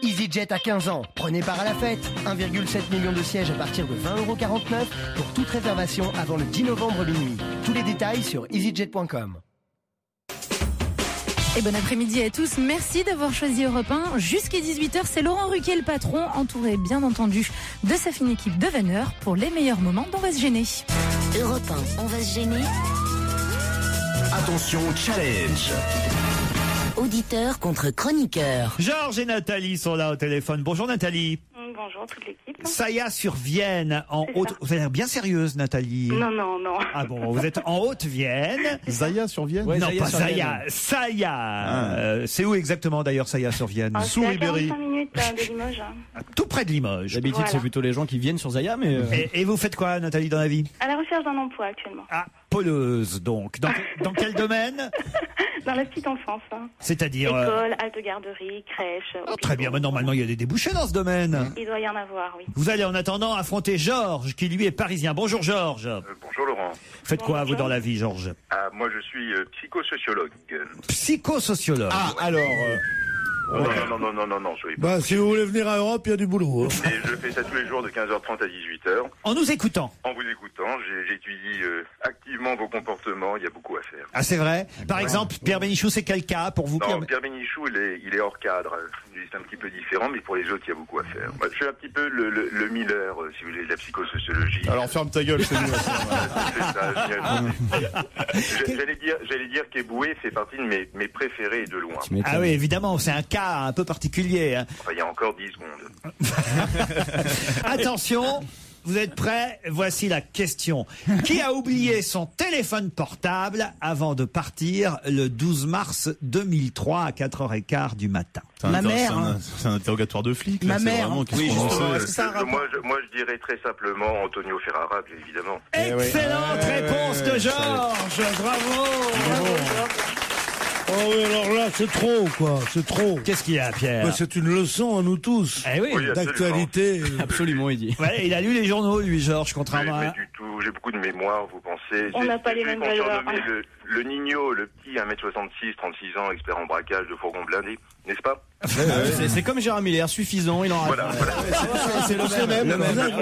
EasyJet a 15 ans. Prenez part à la fête. 1,7 million de sièges à partir de 20,49 € pour toute réservation avant le 10 novembre minuit. Tous les détails sur easyjet.com. Et bon après-midi à tous. Merci d'avoir choisi Europe 1. Jusqu'à 18h, c'est Laurent Ruquier, le patron, entouré bien entendu de sa fine équipe de vanneurs pour les meilleurs moments d'On va se gêner. Europe 1, on va se gêner. Attention, challenge. Auditeur contre chroniqueur. Georges et Nathalie sont là au téléphone. Bonjour Nathalie. Bonjour toute l'équipe. Saya-sur-Vienne, en Haute... Vous avez l'air bien sérieuse Nathalie. Non. Ah bon, vous êtes en Haute-Vienne. Zaya-sur-Vienne? Ouais, non, pas Zaya. Saya. C'est où exactement d'ailleurs Saya-sur-Vienne? Sous Ribéry. 45 minutes de Limoges. Tout près de Limoges. D'habitude, Voilà. c'est plutôt les gens qui viennent sur Zaya, mais... Et vous faites quoi Nathalie dans la vie? À la recherche d'un emploi actuellement. Ah, poleuse donc. Dans quel domaine? Dans la petite enfance. C'est-à-dire... École, halte garderie, crèche. Très bien, mais normalement il y a des débouchés dans ce domaine. Il doit y en avoir, oui. Vous allez en attendant affronter Georges, qui lui est parisien. Bonjour Georges. Bonjour Laurent. Faites quoi vous dans la vie Georges? Moi je suis psychosociologue. Psychosociologue. Ah, alors... Non, soyez pas. Bah, si vous voulez venir à Europe, il y a du boulot. Hein. Et je fais ça tous les jours de 15h30 à 18h. En nous écoutant. En vous écoutant, j'étudie activement vos comportements, il y a beaucoup à faire. Ah c'est vrai. Par exemple, Pierre Bénichou, c'est quel cas pour vous? Non, Pierre Bénichou, il est hors cadre. C'est un petit peu différent, mais pour les autres, il y a beaucoup à faire. Moi, je suis un petit peu le Miller, si vous voulez, de la psychosociologie. Alors ferme ta gueule, c'est mieux. C'est ça, j'allais dire qu'Eboué fait partie de mes préférés de loin. Ah oui, évidemment, c'est un cas un peu particulier. Hein. Enfin, il y a encore 10 secondes. Attention, vous êtes prêts? Voici la question. Qui a oublié son téléphone portable avant de partir le 12 mars 2003 à 4h15 du matin? Ma mère. C'est un interrogatoire de flic. Ma là, c'est mère. vraiment, qu'est-ce Oui, qu'on en justement, sait est-ce que ça a un rapport? Moi, je dirais très simplement Antonio Ferrara, bien évidemment. Excellente réponse de Georges. Bravo. Oh oui, alors là, c'est trop, quoi. C'est trop. Qu'est-ce qu'il y a, Pierre? Bah, c'est une leçon à nous tous. Eh oui, d'actualité. Absolument, il dit. Ouais, il a lu les journaux, lui, Georges, contrairement Mais à... du tout, j'ai beaucoup de mémoire, vous pensez. On n'a pas les mêmes valeurs. Le Nino, le petit 1m66, 36 ans, expert en braquage de fourgon blindé, n'est-ce pas? C'est comme Gérard Miller, suffisant, il en rate. Voilà. C'est le même.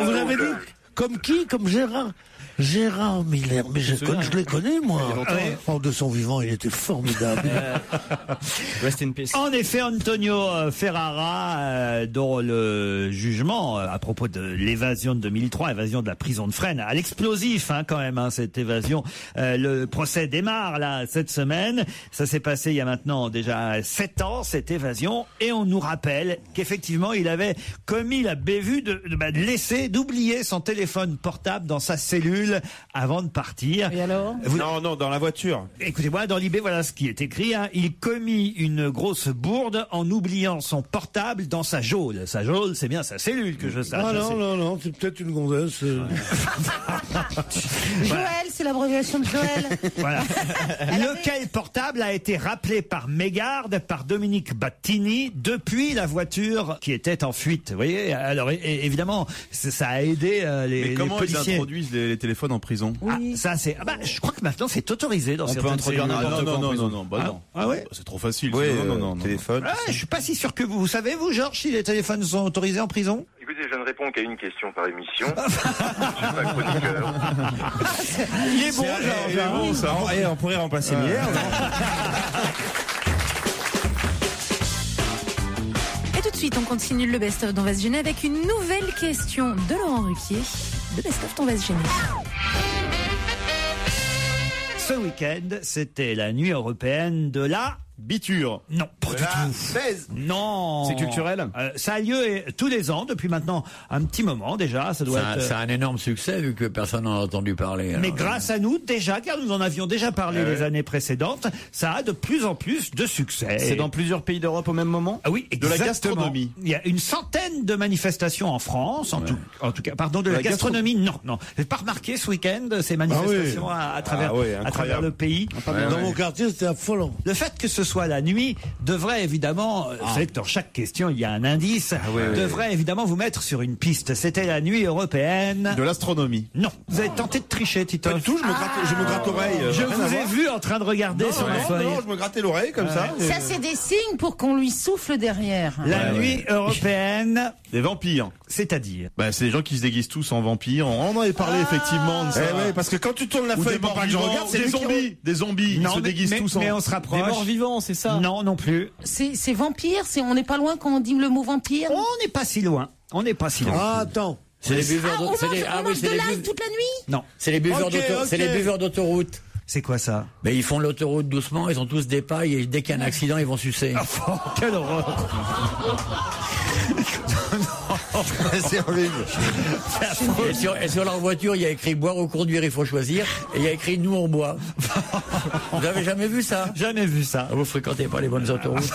Vous avez dit comme qui? Comme Gérard Miller, mais je les connais, moi. De son vivant, il était formidable. Rest in peace. En effet, Antonio Ferrara, dont le jugement à propos de l'évasion de 2003, évasion de la prison de Fresnes, à l'explosif quand même, cette évasion. Le procès démarre là cette semaine. Ça s'est passé il y a maintenant déjà 7 ans, cette évasion, et on nous rappelle qu'effectivement il avait commis la bévue d'oublier son téléphone portable dans sa cellule avant de partir. Et alors? Non, dans la voiture. Écoutez-moi, dans l'IB, voilà ce qui est écrit. Il commit une grosse bourde en oubliant son portable dans sa geôle. Sa geôle, c'est bien sa cellule que je sache. Ah non, c'est peut-être une gonzesse. Joël, c'est l'abréviation de Joël. Voilà. Lequel portable a été rappelé par mégarde par Dominique Battini depuis la voiture qui était en fuite. Vous voyez, alors évidemment, ça a aidé les comment policiers. ils introduisent les téléphones en prison? Je crois que maintenant c'est autorisé dans On peut certaines introduire cellules. n'importe quoi en prison. Non. Ah ouais. C'est trop facile. Oui, non. téléphone. Je suis pas si sûr que vous savez, vous, Georges, si les téléphones sont autorisés en prison? Écoutez, je ne réponds qu'à une question par émission. Je suis pas chroniqueur. Il est bon, Georges. Il est bon, ça. On pourrait remplacer Miller. Et tout de suite, on continue le best-of d'On va se gêner avec une nouvelle question de Laurent Ruquier. Le best-of d'On va se gêner. Ce week-end, c'était la nuit européenne de la... Biture. Non, pas du tout. Non. C'est culturel. Ça a lieu tous les ans, depuis maintenant un petit moment déjà. Ça doit être... C'est un énorme succès vu que personne n'en a entendu parler. Mais alors. grâce à nous déjà, car nous en avions déjà parlé les années précédentes, ça a de plus en plus de succès. C'est dans plusieurs pays d'Europe au même moment? Ah oui, De la gastronomie. Il y a une centaine de manifestations en France, en tout cas, pardon, de la gastronomie, non. Vous n'avez pas remarqué ce week-end ces manifestations à travers le pays? Dans mon quartier, c'était affolant. Le fait que ce soit la nuit, devrait évidemment, vous savez que dans chaque question il y a un indice, devrait évidemment vous mettre sur une piste. C'était la nuit européenne. De l'astronomie. Non, vous avez tenté de tricher, Tito. Pas du tout, je me gratte l'oreille. Je vous ai vu en train de regarder sur la feuille. Non, je me grattais l'oreille comme ça. Ça, c'est des signes pour qu'on lui souffle derrière. La nuit européenne. Des vampires. C'est-à-dire Bah, c'est des gens qui se déguisent tous en vampires. On en avait parlé effectivement de ça. parce que quand tu tournes la Ou feuille des pour morts pas que je vivants, regarde, c'est des lui qui zombies. Des zombies. Ils se déguisent tous en. mais on se rapproche. Des morts vivants, c'est ça? Non, non plus. C'est vampire, on n'est pas loin quand on dit le mot vampire. On n'est pas si loin. On n'est pas si loin. Ah, attends. C'est les buveurs on d'autoroute. mange de l'ail toute la nuit. Non. C'est les buveurs d'autoroute. C'est les buveurs d'autoroute. C'est quoi ça? Mais ils font l'autoroute doucement, ils ont tous des pailles et dès qu'il y a un accident, ils vont sucer. Quelle horreur. C'est horrible. Et sur leur voiture, il y a écrit boire ou conduire, il faut choisir. Et il y a écrit nous on boit. Vous avez jamais vu ça? Jamais vu ça. Vous fréquentez pas les bonnes autoroutes.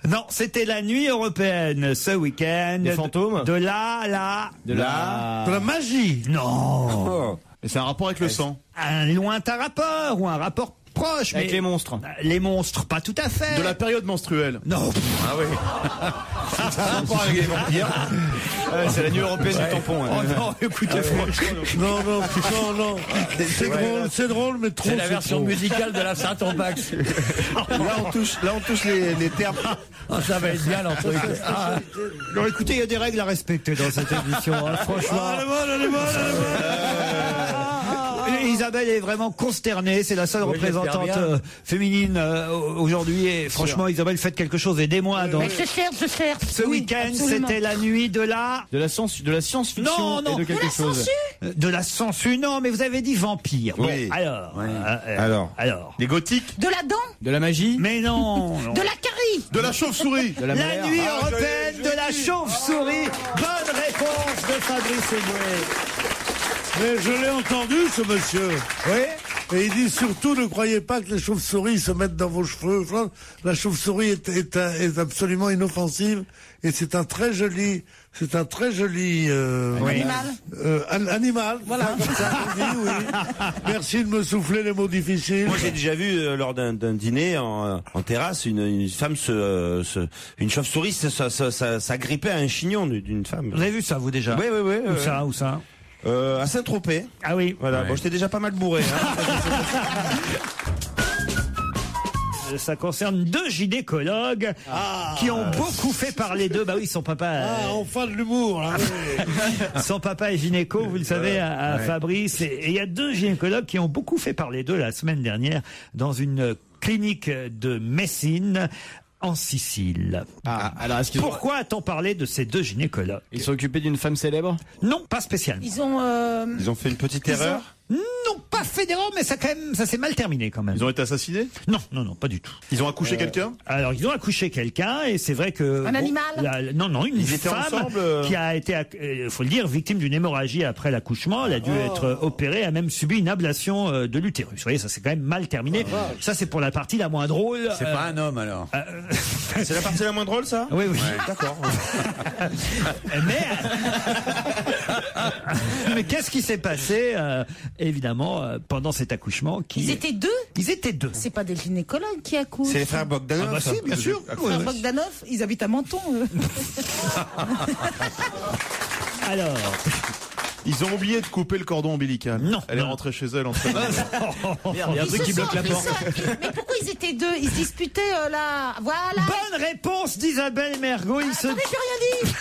Non, c'était la nuit européenne ce week-end. Des fantômes? De la... De la magie. Non. Et c'est un rapport avec le sang. Un lointain rapport ou un rapport proche. Avec mais les monstres. Les monstres, pas tout à fait. De la période menstruelle. Non. Ah oui. C'est un rapport avec les vampires. C'est la nuit européenne du tampon. Oh non, écoutez, franchement. Non. C'est drôle, mais trop. C'est la version trop. musicale de la Saint-Ompax. Là, on touche les termes. Ah, ça va être bien leur truc. Ah. Non, écoutez, il y a des règles à respecter dans cette émission, hein, franchement. Elle est bonne. Isabelle est vraiment consternée, c'est la seule représentante féminine aujourd'hui et franchement Isabelle, faites quelque chose, aidez-moi. Donc, Je cherche. ce week-end c'était la nuit de la... De la science-fiction Non, et de quelque chose. De la censure, non, mais vous avez dit vampire. Oui. Bon, alors. Les gothiques. De la dent. De la magie. Mais non. De la carie. De la chauve-souris. De la La mer. nuit européenne de la chauve-souris. Bonne réponse de Fabrice Eboué. Mais je l'ai entendu, ce monsieur. Oui. Et il dit surtout, ne croyez pas que les chauves-souris se mettent dans vos cheveux. La chauve-souris est absolument inoffensive et c'est un très joli animal. Voilà. Comme ça, on dit, oui. Merci de me souffler les mots difficiles. Moi, j'ai déjà vu lors d'un dîner en terrasse une femme une chauve-souris s'agripper à un chignon d'une femme. Vous avez vu ça, vous déjà? Oui. Où ça? À Saint-Tropez. Ah oui. Voilà. Bon, j'étais déjà pas mal bourré. Ça concerne 2 gynécologues qui ont beaucoup fait parler d'eux. Bah oui, son papa. Enfin de l'humour, là. Son papa est gynéco, vous le savez, à Fabrice. Et il y a 2 gynécologues qui ont beaucoup fait parler d'eux la semaine dernière dans une clinique de Messine. En Sicile. Alors, Pourquoi a-t-on parlé de ces 2 gynécologues? Ils sont occupés d'une femme célèbre? Non, pas spécialement. Ils ont fait une petite erreur. Non, pas fait d'erreur, mais ça s'est mal terminé quand même. Ils ont été assassinés? Non, pas du tout. Ils ont accouché quelqu'un? Alors, ils ont accouché quelqu'un et c'est vrai que... Un animal? Non, une Ils étaient femme ensemble, qui a été, faut le dire, victime d'une hémorragie après l'accouchement. Elle a dû être opérée, a même subi une ablation de l'utérus. Vous voyez, ça s'est quand même mal terminé. Ça, c'est pour la partie la moins drôle. C'est pas un homme alors. C'est la partie la moins drôle, ça? Oui. D'accord. Mais qu'est-ce qui s'est passé, évidemment, pendant cet accouchement Ils étaient 2? Ils étaient 2. C'est pas des gynécologues qui accouchent. C'est les frères Bogdanov. Ah bah si, bien sûr. Frère Bogdanov, ils habitent à Menton, eux. Alors... Ils ont oublié de couper le cordon ombilical. Non. Elle est rentrée chez elle en train de... Merde, il y a un truc qui bloque la porte. Mais pourquoi ils étaient 2? Ils se disputaient là. Voilà. Bonne réponse d'Isabelle Mergo. J'en ai plus rien dit.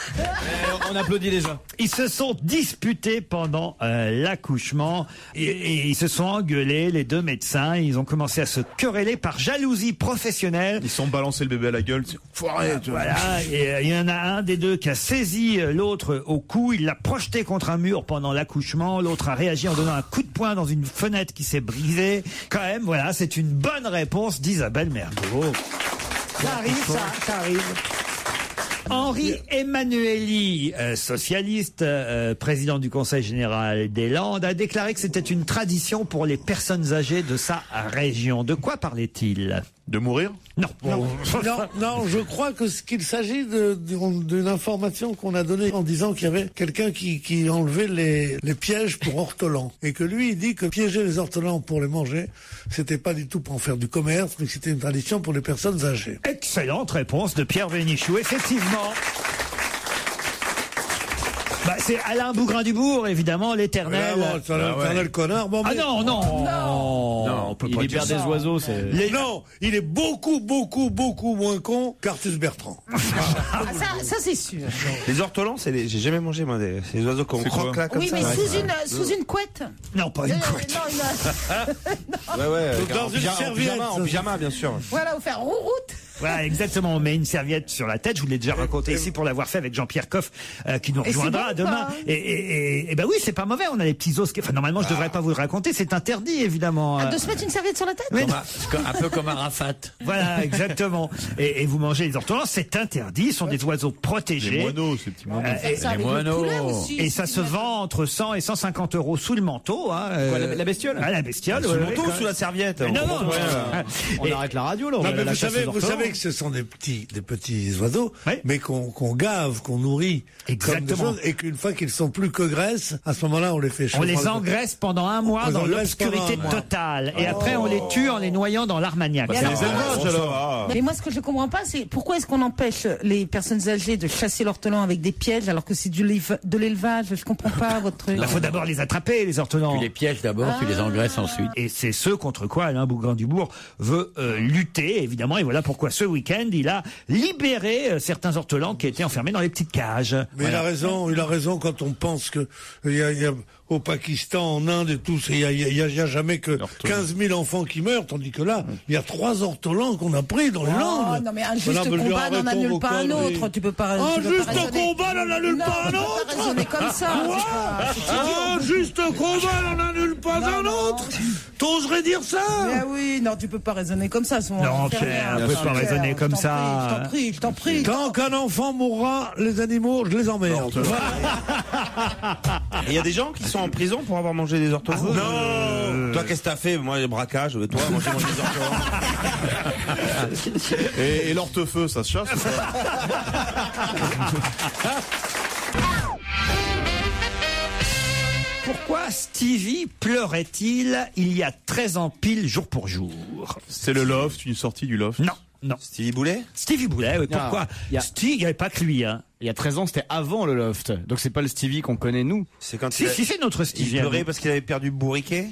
On applaudit déjà. Ils se sont disputés pendant l'accouchement et ils se sont engueulés, les 2 médecins. Ils ont commencé à se quereller par jalousie professionnelle. Ils sont balancés le bébé à la gueule. Faut arrêter. Voilà, et il y en a un des 2 qui a saisi l'autre au cou. Il l'a projeté contre un mur pendant l'accouchement. L'autre a réagi en donnant un coup de poing dans une fenêtre qui s'est brisée. Quand même, voilà, c'est une bonne réponse d'Isabelle Mergo. Ça arrive, ça arrive. Henri Emmanuelli, socialiste, président du Conseil général des Landes, a déclaré que c'était une tradition pour les personnes âgées de sa région. De quoi parlait-il? De mourir? Non. Non, je crois qu'il s'agit d'une information qu'on a donnée en disant qu'il y avait quelqu'un qui enlevait les pièges pour ortolans. Et que lui, il dit que piéger les ortolans pour les manger, c'était pas du tout pour en faire du commerce, mais que c'était une tradition pour les personnes âgées. Excellente réponse de Pierre Bénichou, effectivement. C'est Alain Bougrain-Dubourg, évidemment, l'éternel. L'éternel connard. Bon, non, on peut pas dire des oiseaux, c'est... Non, il est beaucoup moins con qu'Arthus Bertrand. Ça c'est sûr. Les ortolans, j'ai jamais mangé, moi, ces oiseaux qu'on croque là, comme ça. Oui, mais sous une couette. Non, pas une couette. Dans une serviette. En pyjama, bien sûr. Voilà, vous faire rouroute. Voilà, exactement. On met une serviette sur la tête. Je vous l'ai déjà raconté ici pour l'avoir fait avec Jean-Pierre Coff, qui nous rejoindra demain. Et ben oui, c'est pas mauvais. On a les petits os. Enfin, normalement, je devrais pas vous le raconter. C'est interdit, évidemment. De se mettre une serviette sur la tête? Un peu comme un rafate. Voilà, exactement. Et vous mangez les ortolans, c'est interdit. Ce sont des oiseaux protégés. Les moineaux, ces petits moineaux. Les moineaux. Et ça se vend entre 100 et 150 euros sous le manteau. La bestiole? La bestiole. Sous le manteau ou sous la serviette? Non. On arrête la radio, là. Mais vous savez que ce sont des petits oiseaux, mais qu'on gave, qu'on nourrit. Exactement. Et qu'une fois qu'ils sont plus que graisse, à ce moment-là, on les fait chauffer. On les engraisse pendant un mois dans l'obscurité totale. Et après, on les tue en les noyant dans l'Armagnac. C'est les élevages, alors. Mais moi, ce que je comprends pas, c'est pourquoi est-ce qu'on empêche les personnes âgées de chasser l'ortolan avec des pièges alors que c'est de l'élevage? Je comprends pas votre truc. Il faut d'abord les attraper, les ortolans. Tu les pièges d'abord, tu les engraisses ensuite. Et c'est ce contre quoi Alain Bougrain-Dubourg veut lutter, évidemment. Et voilà pourquoi ce week-end, il a libéré certains ortolans qui étaient enfermés dans les petites cages. Mais il a raison quand on pense que il y a au Pakistan, en Inde et tout, il y a jamais que 15 000 enfants qui meurent, tandis que là, il y a 3 ortolans qu'on a pris dans les Landes. Non, mais un juste combat n'en annule pas un autre. Tu peux pas. Un juste combat n'en annule pas un autre. Tu peux pas raisonner comme ça. Un juste combat n'en annule pas un autre. T'oserais dire ça? Mais oui, non, tu peux pas raisonner comme ça. Non, Pierre, on peut pas raisonner comme ça. Je t'en prie. Tant qu'un enfant mourra, les animaux, je les emmerde. Il y a des gens qui sont en prison pour avoir mangé des ortolans? Non. Toi, qu'est-ce que t'as fait? Moi, les braquages, toi, moi, j'ai mangé des ortolans. Et l'ortefeu, ça se chasse ou pas? Pourquoi Stevie pleurait-il il y a 13 ans pile jour pour jour? C'est le Loft, une sortie du Loft? Non. Stevie Boulet? Stevie Boulet, oui. Pourquoi? Stevie, il n'y avait pas que lui, hein. Il y a 13 ans, c'était avant le Loft. Donc c'est pas le Stevie qu'on connaît, nous. C'est quand si, c'est notre Stevie. Il pleurait parce qu'il avait perdu Bourriquet?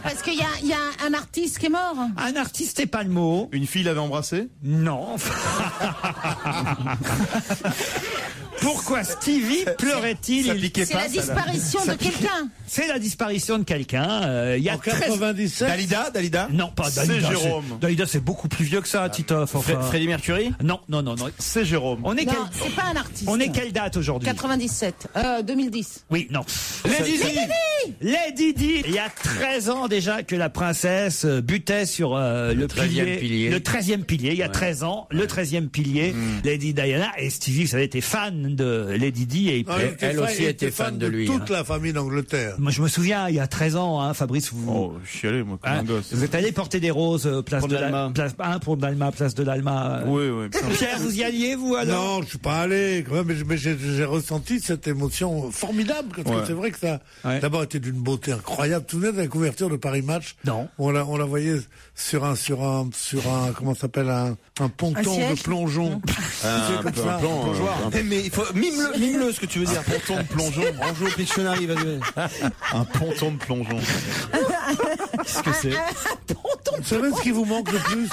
Parce qu'il y a un artiste qui est mort. Un artiste, c'est pas le mot. Une fille l'avait embrassé? Non. Pourquoi Stevie pleurait-il? C'est la disparition de quelqu'un. C'est la disparition de quelqu'un. Il y a 97. Dalida? Non, pas Dalida. C'est Jérôme. Dalida, c'est beaucoup plus vieux que ça, Titoff. Enfin. Freddie Mercury? Non. C'est Jérôme. On est c'est pas un artiste. On est quelle date aujourd'hui? 97. 2010. Oui, non. Lady Di. Il y a 13 ans déjà que la princesse butait sur le 13e pilier. Le 13e pilier. Il y a 13 ans, le 13e pilier. Lady Diana et Stevie, vous avez été fan de Lady Di et elle aussi était fan de lui. Toute la famille d'Angleterre. Moi, je me souviens, il y a 13 ans, hein, Fabrice, je suis allé, moi, comme un gosse. Vous êtes allé porter des roses place de l'Alma. Pour Dalma, place de l'Alma. Oui. Pierre, vous y alliez, vous, alors? Non, je suis pas allé, mais j'ai ressenti cette émotion formidable, parce que c'est vrai que ça a d'abord été d'une beauté incroyable. Tout de même, la couverture de Paris Match. Non. On la voyait sur un, comment ça s'appelle, un ponton de plongeon. Un plongeoir. Mais il faut, mime-le, ce que tu veux dire. Ponton de plongeon. On joue au Pictionary, vas-y. Un ponton de plongeon. Qu'est-ce que c'est? Vous savez ce qui vous manque le plus?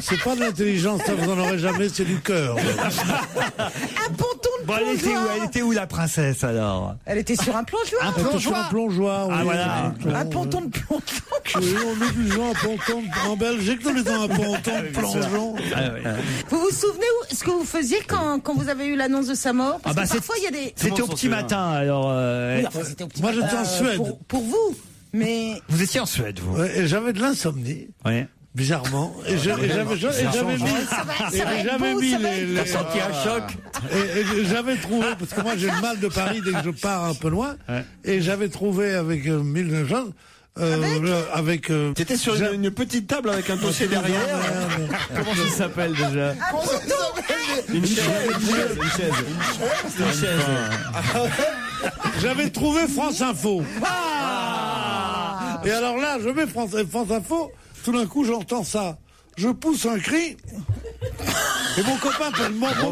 C'est pas de l'intelligence, ça vous en aurez jamais, c'est du cœur. Un ponton de plongeoir. Elle était où la princesse alors? Elle était sur un plongeoir. Un plongeoir, oui. Ah voilà. Un ponton de plongeon. Oui, on est du genre un ponton en Belgique, nous mettons un ponton de plongeon. Vous vous souvenez ce que vous faisiez quand vous avez eu l'annonce de sa mort? Parce que parfois il y a des. C'était au petit matin alors. Oui, enfin, c'était au petit Moi j'étais en Suède. Pour vous. Mais. Vous étiez en Suède, vous? Ouais, et j'avais de l'insomnie. Oui. Bizarrement. Et j'avais mis les senti un choc. Et j'avais trouvé, parce que moi j'ai le mal de Paris dès que je pars un peu loin, et j'avais trouvé avec 1000 gens avec T'étais sur une petite table avec un dossier derrière. Comment ça s'appelle déjà? Une chaise. J'avais trouvé France Info. Et alors là, je mets France Info, tout d'un coup j'entends ça. Je pousse un cri. Et mon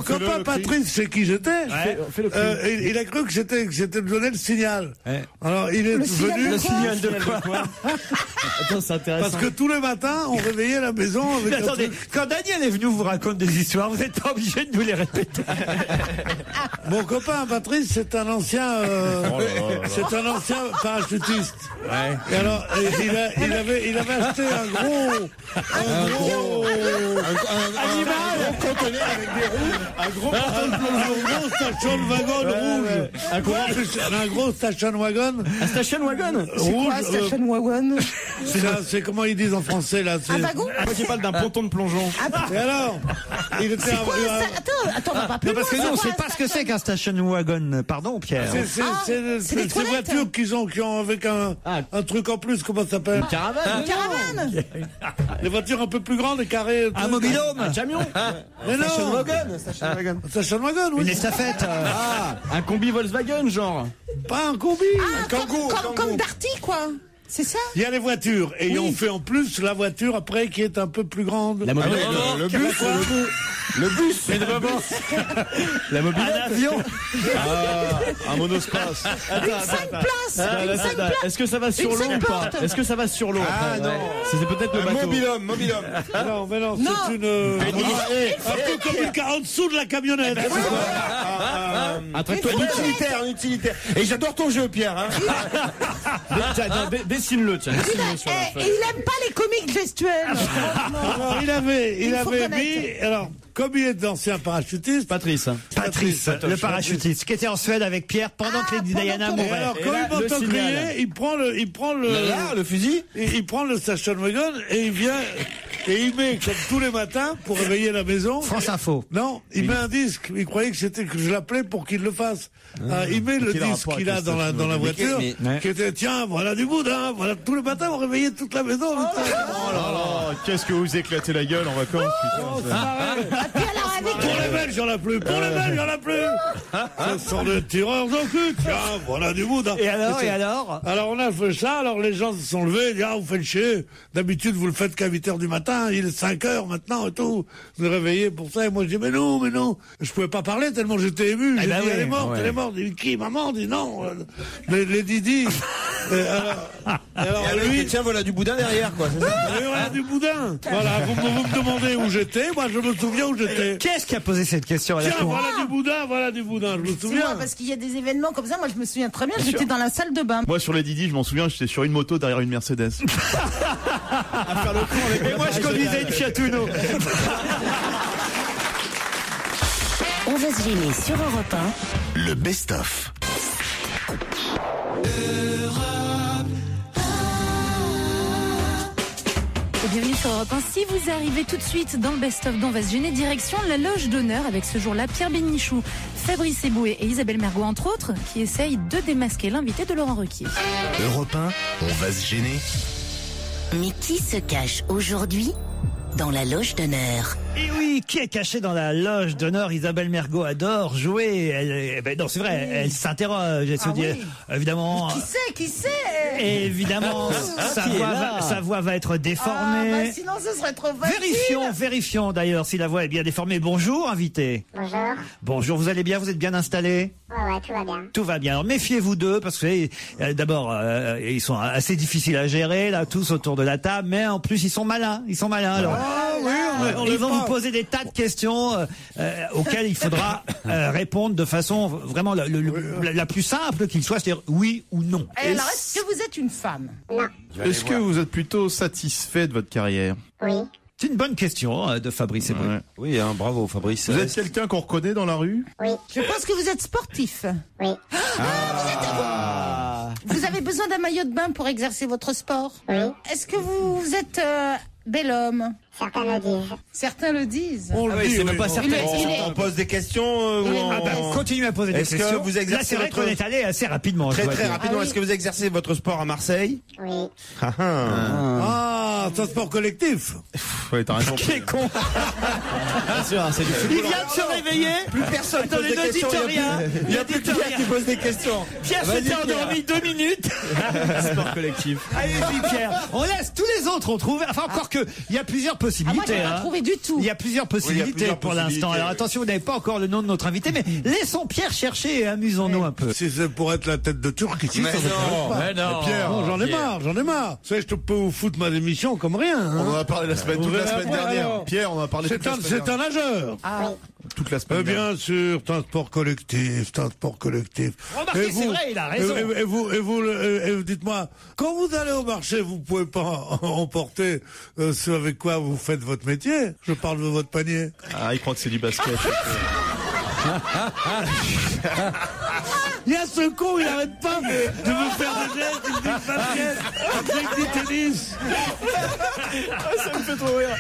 copain Patrice, c'est qui j'étais. Il a cru que c'était donné le signal. Ouais. Alors il est venu. Le signal de quoi? Attends, c'est intéressant. Parce que tous les matins, on réveillait la maison avec. Mais attendez, quand Daniel est venu vous raconter des histoires, vous n'êtes pas obligé de nous les répéter. Mon copain Patrice, c'est un ancien, c'est un ancien parachutiste. Ouais. Et alors, il avait acheté un gros conteneur avec des roues, un gros station wagon rouge, un gros station wagon. Un station wagon? C'est quoi un station wagon? C'est comment ils disent en français là? Un wagon? Moi qui parle d'un ponton de plongeon. Et alors, il était Attends, on va pas plus parce que nous, on sait pas ce que c'est qu'un station wagon. Pardon, Pierre. C'est ces voitures qui ont avec un truc en plus. Comment ça s'appelle? Une caravane. Les voitures un peu plus grandes et carrées. Un mobil-home. Un camion. Mais non. Station wagon, oui. Une estafette. Un combi Volkswagen, genre. Pas un combi. Comme Darty, quoi. C'est ça? Il y a les voitures et on fait en plus la voiture après qui est un peu plus grande. La mobilette. Le bus. La mobilette. Un avion. Un monospace. Une 5 places. Est-ce que ça va sur l'eau ou pas? Est-ce que ça va sur l'eau? Ah non. C'est peut-être le bateau. Mobil-homme. Non, mais non, c'est une. Un peu comme en dessous de la camionnette. Un tracteur utilitaire. Et j'adore ton jeu, Pierre. Dessine-le, tiens. Et il aime pas les comiques gestuels. Non, il avait mis. Alors, comme il est ancien parachutiste. Patrice, le parachutiste, qui était en Suède avec Pierre pendant que Lady Diana mourait. Alors, quand il m'entend crier, il prend le fusil. Il prend le station wagon et il vient. Et il met, comme tous les matins, pour réveiller la maison. France Info. Non, il met un disque. Il croyait que je l'appelais pour qu'il le fasse. Il met le disque qu'il a dans la voiture. Qui était, tiens, voilà du boudin. Voilà, tous les matins, on réveillait toute la maison. Oh là là, qu'est-ce que vous éclatez la gueule en vacances, putain. Pour les Belges, il n'y en a plus. Ce sont des tireurs au cul. Tiens, voilà du boudin. Et alors? Alors, on a fait ça. Alors, les gens se sont levés. Ils disent, vous faites chier. D'habitude, vous le faites qu'à 8h du matin. Il est 5h maintenant et tout. Vous êtes réveillés pour ça. Et moi, je dis, mais non. Je pouvais pas parler tellement j'étais ému. J'ai dit, elle est morte. Il dit, qui, maman? Il dit, non. Les Didi. Alors, lui. Tiens, voilà du boudin derrière, quoi. C'est ça? Voilà du boudin. Voilà, vous me demandez où j'étais. Moi, je me souviens où j'étais. Qu'est-ce qui a posé cette question à la Tiens, con? voilà du boudin, je me souviens. Moi, parce qu'il y a des événements comme ça, moi je me souviens très bien, j'étais dans la salle de bain. Moi, sur les Didi, je m'en souviens, j'étais sur une moto derrière une Mercedes. À faire le con avec. Et moi, je conduisais une Fiat Uno. On va se gêner sur Europe 1. Le best-of. Bienvenue sur Europe 1. Si vous arrivez tout de suite dans le best-of d'On va se gêner, direction la loge d'honneur avec ce jour-là Pierre Bénichou, Fabrice Eboué et Isabelle Mergo entre autres, qui essayent de démasquer l'invité de Laurent Ruquier. Europe 1, on va se gêner. Mais qui se cache aujourd'hui dans la loge d'honneur? Et oui, qui est caché dans la loge d'honneur? Isabelle Mergo adore jouer. Non, c'est vrai, elle s'interroge. Elle se dit, évidemment. Qui sait? Évidemment, sa voix va être déformée. Sinon, ce serait trop facile. Vérifions d'ailleurs si la voix est bien déformée. Bonjour, invité. Bonjour. Bonjour, vous allez bien? Vous êtes bien installé? Ouais, tout va bien. Tout va bien. Alors, méfiez-vous d'eux parce que d'abord, ils sont assez difficiles à gérer là, tous autour de la table, mais en plus ils sont malins. Alors, ils vont vous poser des tas de questions auxquelles il faudra répondre de façon vraiment la plus simple qu'il soit, c'est-à-dire oui ou non. Alors, est-ce que vous êtes une femme? Non. Est-ce que vous êtes plutôt satisfait de votre carrière? Oui. C'est une bonne question de Fabrice Eboué. Ouais. Oui, bravo Fabrice. Vous êtes quelqu'un qu'on reconnaît dans la rue? Oui. Je pense que vous êtes sportif. Oui. Vous avez besoin d'un maillot de bain pour exercer votre sport? Oui. Est-ce que vous êtes bel homme. Certains le disent. Certains le disent. On le dit, c'est même pas certain. On pose des questions continuez à poser des Est-ce que questions. vous Là, exercez c'est vrai votre- qu'on est allé assez rapidement. je Très dois très dire. rapidement, Ah oui. est-ce que vous exercez votre sport à Marseille? Oui. Ah, c'est un sport collectif. Ouais, t'as raison. Qui est con. Bien sûr, c'est du Il vient de se réveiller. Plus personne pose Attendez, des ne questions. dites rien. Il y a plus Pierre qui pose des questions. Pierre Vas-y, s'était Pierre. endormi 2 minutes. sport collectif. Allez-y, Pierre. On laisse tous les autres ont trouvé. Enfin, encore que, il y a plusieurs Ah, moi, possibilités. j'ai pas hein. trouvé du tout. Il y a plusieurs possibilités plusieurs pour possibilités. l'instant. Alors attention, vous n'avez pas encore le nom de notre invité, mais laissons Pierre chercher et amusons-nous un peu. Si c'est pour être la tête de Turc ici, Mais ça m'intéresse non, pas. mais non. Pierre, non, j'en ai Pierre. marre. Tu sais, je te peux vous foutre ma démission comme rien. hein. On en a parlé toute la Vous semaine verrez après, dernière. alors. Pierre, on en a parlé toute la semaine C'est un dernière. nageur. Toute la semaine dernière. Bien sûr, c'est un sport collectif, Remarquez, c'est vrai, il a raison. Et vous, dites-moi, quand vous allez au marché, vous pouvez pas emporter ce avec quoi vous faites votre métier. Je parle de votre panier. Ah, il croit que c'est du basket. Il y a ce con, il arrête pas de me faire des gestes, il me dit basket, après il dit tennis. Ça me fait trop rire.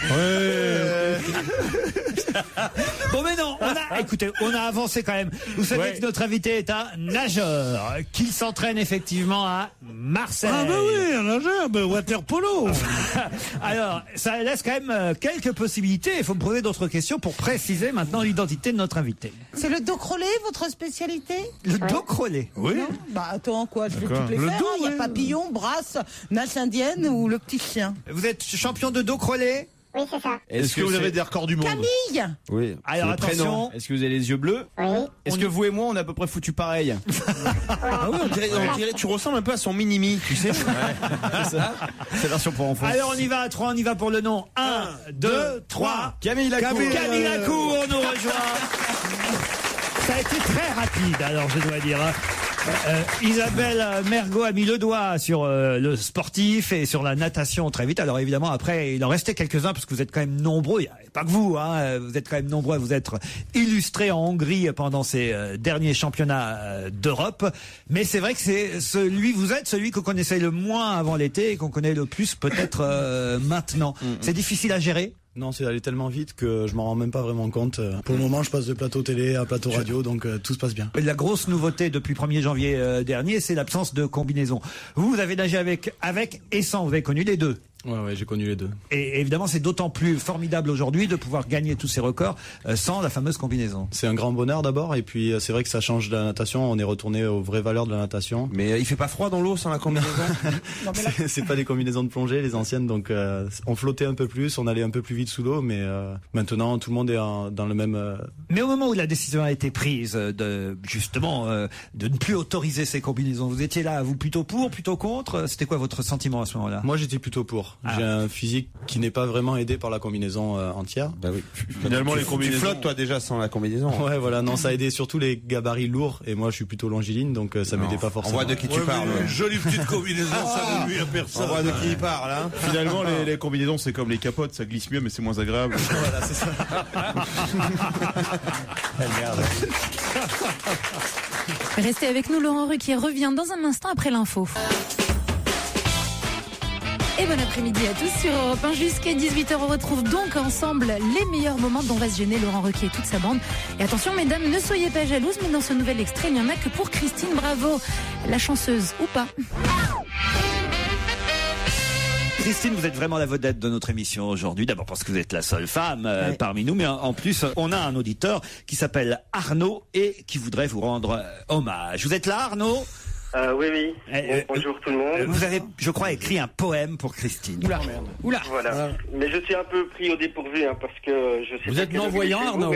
Bon, mais non, écoutez, on a avancé quand même. Vous savez que notre invité est un nageur, qu'il s'entraîne effectivement à Marseille. Ah bah oui, un nageur, water polo. Alors, ça laisse quand même quelques possibilités. Il faut me poser d'autres questions pour préciser maintenant l'identité de notre invité. C'est le dos crawlé, votre spécialité? Le dos crawlé. Oui. Non bah attends, quoi, je vais D'accord. toutes les Le faire. dos, Il y a oui. papillon, brasse, nage indienne ou le petit chien. Vous êtes champion de dos crawlé? Oui, c'est ça. Est-ce que vous avez des records du monde? Camille. Oui. Alors C'est le prénom. attention. Est-ce que vous avez les yeux bleus? Oui. Est-ce que vous et moi, on a à peu près foutu pareil? Ah oui, on dirait, tu ressembles un peu à son mini-mi, tu sais. C'est ça. C'est la version pour enfants. Alors on y va à 3, on y va pour le nom. 1, 2, 3. Camille Lacour. Camille Lacour nous rejoint. Ça a été très rapide, alors je dois dire. Isabelle Mergot a mis le doigt sur le sportif et sur la natation très vite. Alors évidemment, après, il en restait quelques-uns parce que vous êtes quand même nombreux. Il n'y a pas que vous, hein. Vous êtes quand même nombreux à vous être illustrés en Hongrie pendant ces derniers championnats d'Europe. Mais c'est vrai que vous êtes celui qu'on connaissait le moins avant l'été et qu'on connaît le plus peut-être maintenant. C'est difficile à gérer? Non, c'est allé tellement vite que je m'en rends même pas vraiment compte. Pour le moment, je passe de plateau télé à plateau radio, donc tout se passe bien. La grosse nouveauté depuis 1er janvier dernier, c'est l'absence de combinaison. Vous avez nagé avec et sans, vous avez connu les deux. Ouais, j'ai connu les deux. Et évidemment, c'est d'autant plus formidable aujourd'hui de pouvoir gagner tous ces records sans la fameuse combinaison. C'est un grand bonheur d'abord, et puis c'est vrai que ça change de la natation. On est retourné aux vraies valeurs de la natation. Mais il fait pas froid dans l'eau sans la combinaison? C'est pas des combinaisons de plongée, les anciennes, donc on flottait un peu plus, on allait un peu plus vite sous l'eau, mais maintenant tout le monde est dans le même. Mais au moment où la décision a été prise de justement de ne plus autoriser ces combinaisons, vous étiez là, vous plutôt pour, plutôt contre? C'était quoi votre sentiment à ce moment-là? Moi, j'étais plutôt pour. J'ai un physique qui n'est pas vraiment aidé par la combinaison entière. Bah oui. Finalement, les Tu combinaisons. flottes toi déjà sans la combinaison. Ouais, voilà, non, ça a aidé surtout les gabarits lourds, et moi je suis plutôt longiligne, donc ça m'aidait pas On forcément. voit de qui tu parles. Une jolie petite combinaison, ça ne nuit à personne. On voit de qui il parle, hein. Finalement, les combinaisons, c'est comme les capotes, ça glisse mieux, mais c'est moins agréable. Voilà, c'est ça. Restez avec nous, Laurent Ruquier revient dans un instant après l'info. Et bon après-midi à tous sur Europe 1. Jusqu'à 18h, on retrouve donc ensemble les meilleurs moments dont va se gêner Laurent Ruquier et toute sa bande. Et attention mesdames, ne soyez pas jalouses, mais dans ce nouvel extrait, il n'y en a que pour Christine Bravo, la chanceuse ou pas. Christine, vous êtes vraiment la vedette de notre émission aujourd'hui. D'abord parce que vous êtes la seule femme parmi nous, mais en plus, on a un auditeur qui s'appelle Arnaud et qui voudrait vous rendre hommage. Vous êtes là, Arnaud? Oui. Bonjour tout le monde. Vous avez, je crois, écrit un poème pour Christine. Oula. Voilà. Mais je suis un peu pris au dépourvu parce que je sais. Vous êtes non-voyant, Arnaud?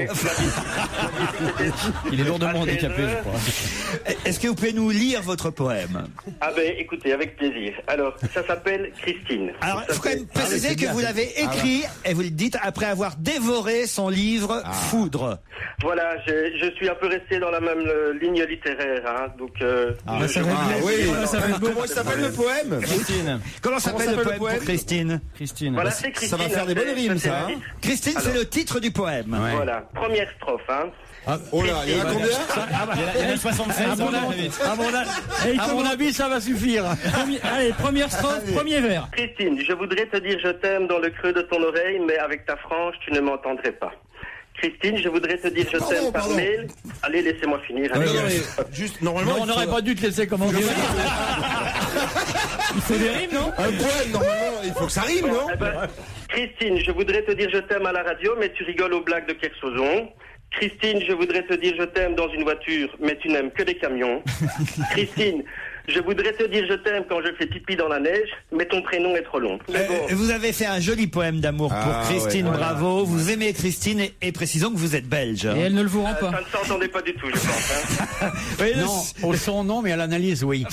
Il est lourdement handicapé, je crois. Est-ce que vous pouvez nous lire votre poème? Ah ben, écoutez, avec plaisir. Alors, ça s'appelle Christine. Alors, il faut quand même préciser que vous l'avez écrit et vous le dites après avoir dévoré son livre Foudre. Voilà, je suis un peu resté dans la même ligne littéraire, hein, donc. Ça Comment s'appelle le poème? Christine. Comment s'appelle le poème pour Christine? Christine. Voilà, c'est Christine. Ça va faire des bonnes rimes, ça. Hein. Christine, c'est le titre du poème. Voilà, première strophe. Hein. Oh là, il y en a combien? Il y en a 65. À mon avis, ça va suffire. Allez, première strophe, premier vers. Christine, je voudrais te dire je t'aime dans le creux de ton oreille, mais avec ta frange, tu ne m'entendrais pas. Christine, je voudrais te dire je t'aime par mail. Allez, laissez-moi finir. Juste, normalement, on n'aurait pas dû te laisser commencer. Il faut des rimes, non? Un poème, normalement, il faut que ça rime, non? Christine, je voudrais te dire je t'aime à la radio, mais tu rigoles aux blagues de Kersozon. Christine, je voudrais te dire je t'aime dans une voiture, mais tu n'aimes que les camions. Christine, je voudrais te dire je t'aime quand je fais pipi dans la neige, mais ton prénom est trop long. Vous avez fait un joli poème d'amour pour Christine, bravo. Vous aimez Christine et précisons que vous êtes belge. Et elle ne le vous rend pas. Ça ne s'entendait pas du tout, je pense. Hein. Non, au son non, mais à l'analyse, oui.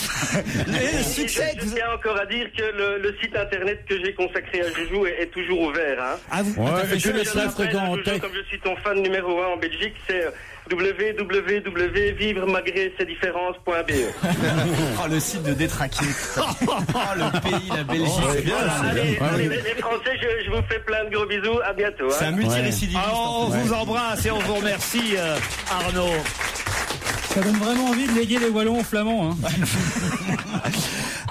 Le succès, je tiens encore à dire que le site internet que j'ai consacré à Joujou est toujours ouvert. Hein. Ah, vous je laisse la fréquente. Comme je suis ton fan numéro 1 en Belgique, c'est www.vivremagrécesdifférences.be. Oh, le site de détraqué. Oh, le pays, la Belgique. C'est bien. Allez, les Français, je vous fais plein de gros bisous. À bientôt. C'est un multirécidiviste. On vous embrasse et on vous remercie, Arnaud. Ça donne vraiment envie de léguer les wallons aux flamands. Hein.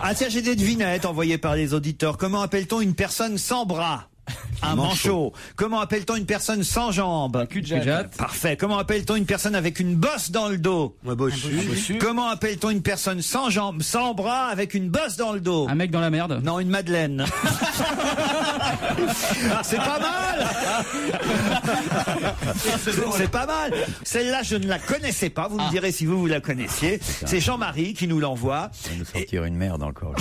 Ah tiens, j'ai des devinettes envoyées par les auditeurs. Comment appelle-t-on une personne sans bras? Un manchot. Comment appelle-t-on une personne sans jambes? Un cul-de-jatte. Parfait. Comment appelle-t-on une personne avec une bosse dans le dos? Un bossu. Comment appelle-t-on une personne sans jambes, sans bras, avec une bosse dans le dos? Un mec dans la merde. Non, une madeleine. C'est pas mal. C'est pas mal. Celle-là, je ne la connaissais pas. Vous me direz si vous la connaissiez. C'est Jean-Marie qui nous l'envoie. On va nous sortir une merde encore.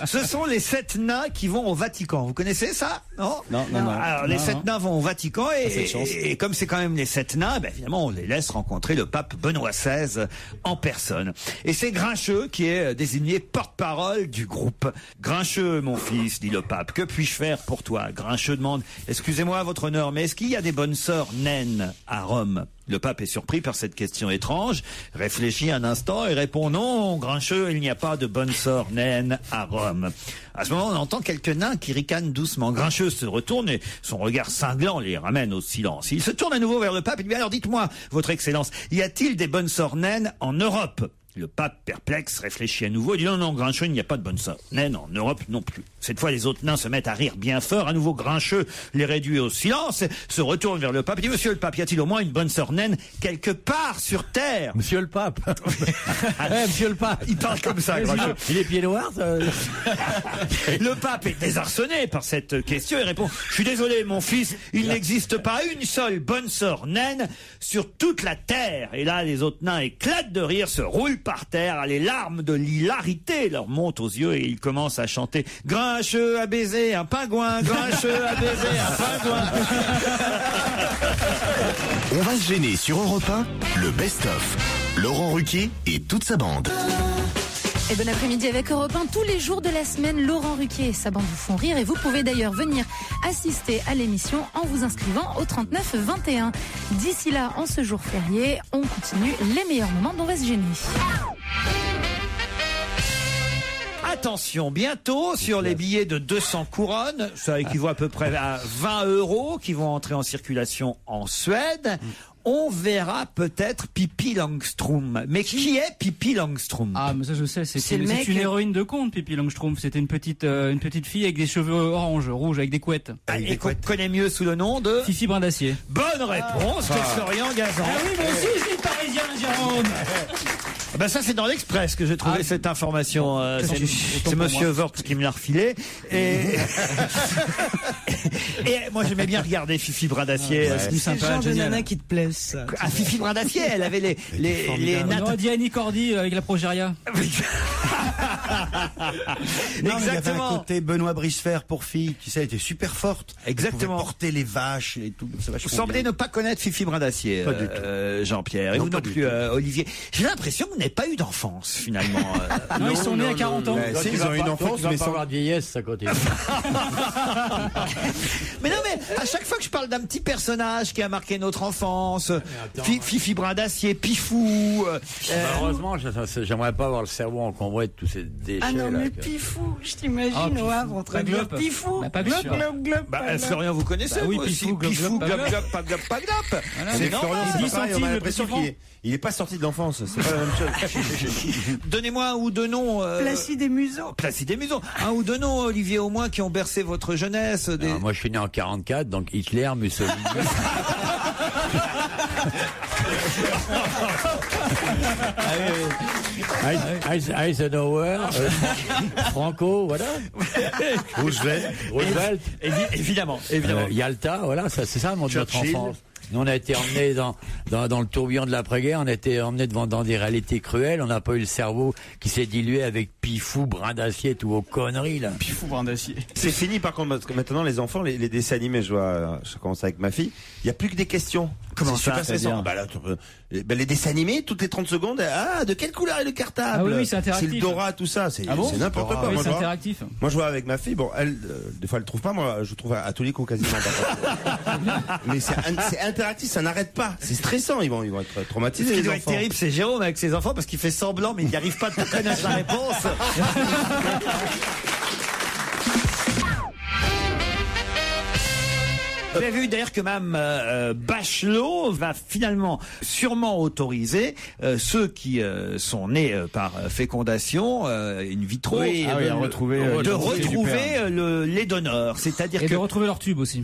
Ce sont les 7 nains qui vont au Vatican. Vous connaissez ça? Non. Alors, les 7 nains vont au Vatican et comme c'est quand même les 7 nains, ben, évidemment, on les laisse rencontrer le pape Benoît XVI en personne. Et c'est Grincheux qui est désigné porte-parole du groupe. Grincheux, mon fils, dit le pape, que puis-je faire pour toi? Grincheux demande, excusez-moi, votre honneur, mais est-ce qu'il y a des bonnes sœurs naines à Rome? Le pape est surpris par cette question étrange, réfléchit un instant et répond non, Grincheux, il n'y a pas de bonnes sœurs naines à Rome. À ce moment, on entend quelques nains qui ricanent doucement. Grincheux se retourne et son regard cinglant les ramène au silence. Il se tourne à nouveau vers le pape et lui dit alors dites-moi, votre excellence, y a-t-il des bonnes sœurs naines en Europe? Le pape, perplexe, réfléchit à nouveau et dit non, Grincheux, il n'y a pas de bonne sœur naine en Europe non plus. Cette fois, les autres nains se mettent à rire bien fort. À nouveau, Grincheux les réduit au silence, se retourne vers le pape et dit monsieur le pape, y a-t-il au moins une bonne sœur naine quelque part sur Terre? Monsieur le pape. Monsieur le pape. Il parle comme ça, Grincheux. Il est pieds noirs. Le pape est désarçonné par cette question et répond je suis désolé, mon fils, il n'existe pas une seule bonne sœur naine sur toute la Terre. Et là, les autres nains éclatent de rire, se roulent par terre, les larmes de l'hilarité leur montent aux yeux et ils commencent à chanter Grincheux a baisé un pingouin, Grincheux a baisé un pingouin. On va se gêner sur Europe 1, le best-of. Laurent Ruquier et toute sa bande. Et bon après-midi avec Europe 1, tous les jours de la semaine, Laurent Ruquier et sa bande vous font rire et vous pouvez d'ailleurs venir assister à l'émission en vous inscrivant au 39 21. D'ici là, en ce jour férié, on continue les meilleurs moments d'On va se gêner. Attention, bientôt sur les billets de 200 couronnes, ça équivaut à peu près à 20 € qui vont entrer en circulation en Suède. On verra peut-être Pippi Langström. Mais qui est Pippi Langström? Ah, mais ça je sais, c'est le mec... une héroïne de conte, Pippi Langström. C'était une petite fille avec des cheveux rouges, avec des couettes. Et qu'on connaît mieux sous le nom de Fifi Brin d'Acier. Bonne réponse de Florian Gazan. Ah oui, moi aussi, je suis parisien, Jérôme. Ben ça c'est dans l'Express que j'ai trouvé cette information. C'est Monsieur Vorp qui me l'a refilé. Et moi j'aimais bien regarder Fifi Brin d'Acier. C'est le genre de nana qui te plaît. Ah, Fifi Brin d'Acier, elle avait les On aurait dit Annie Cordy avec la progéria. Non, il y avait un Exactement. côté Benoît Brisefer pour filles, qui ça était super forte. Exactement. Elle pouvait porter les vaches et tout. C'est Vous vachement semblez bien. ne pas connaître Fifi Brin d'Acier, Pas du tout. Jean-Pierre. Et Non, vous pas non du plus, tout. Olivier. J'ai l'impression que vous n'avez pas eu d'enfance, finalement. Non, ils sont nés à 40 ans. Si, ils ont une enfance, mais mais sans sans. avoir de vieillesse, ça continue. Mais non, mais à chaque fois que je parle d'un petit personnage qui a marqué notre enfance, Fifi Brin d'Acier, Pifou. Malheureusement, j'aimerais pas avoir le cerveau encombré de tous ces déchets. Ah non, là, mais que- Pifou, je t'imagine au Havre en train de dire Pifou. Bah, pas Globe. Florian, vous connaissez Bah oui, vous aussi. Pifou, Globe, Pifou, Globe, Globe, Globe. Globe, pas Globe, pas Globe. C'est normal. Florian, c'est 10 pas pareil, on centimes, a le l'impression petit qu'il est pas sorti de l'enfance. C'est pas la même chose. Donnez-moi un ou deux noms. Placide et Museau. Placide et Museau. Un ou deux noms, Olivier, au moins, qui ont bercé votre jeunesse. Des... Alors, moi, je suis né en 44, donc Hitler, Mussolini. Eisenhower, Franco, voilà. Roosevelt. Évidemment. Yalta, voilà, ça, c'est ça notre Churchill. enfance. Nous, on a été emmenés dans le tourbillon de l'après-guerre, on a été emmenés dans des réalités cruelles, on n'a pas eu le cerveau qui s'est dilué avec Pifou, Brin d'Acier, tous vos conneries, là. Pifou Brin d'Acier. C'est fini par contre, parce que maintenant les enfants, les dessins animés, je commence avec ma fille, il n'y a plus que des questions. Comment C'est ça, super c'est-à-dire stressant. Les dessins animés, toutes les 30 secondes, de quelle couleur est le cartable? Ah oui, c'est interactif. C'est le Dora, tout ça, c'est Ah bon n'importe quoi. Oui, Moi, c'est je vois- interactif. Moi, je vois avec ma fille, bon, elle, des fois, elle trouve pas, moi, je trouve à tous les coups quasiment. Mais c'est interactif, ça n'arrête pas. C'est stressant, ils vont être Ce traumatisés, qui les doit être enfants. terrible, c'est Jérôme avec ses enfants parce qu'il fait semblant, mais il n'y arrive pas à connaître la réponse. Vous avez vu d'ailleurs que Mme Bachelot va finalement sûrement autoriser ceux qui sont nés par fécondation in vitro Oui, de retrouver les donneurs. C'est-à-dire Et que de retrouver leur tube aussi.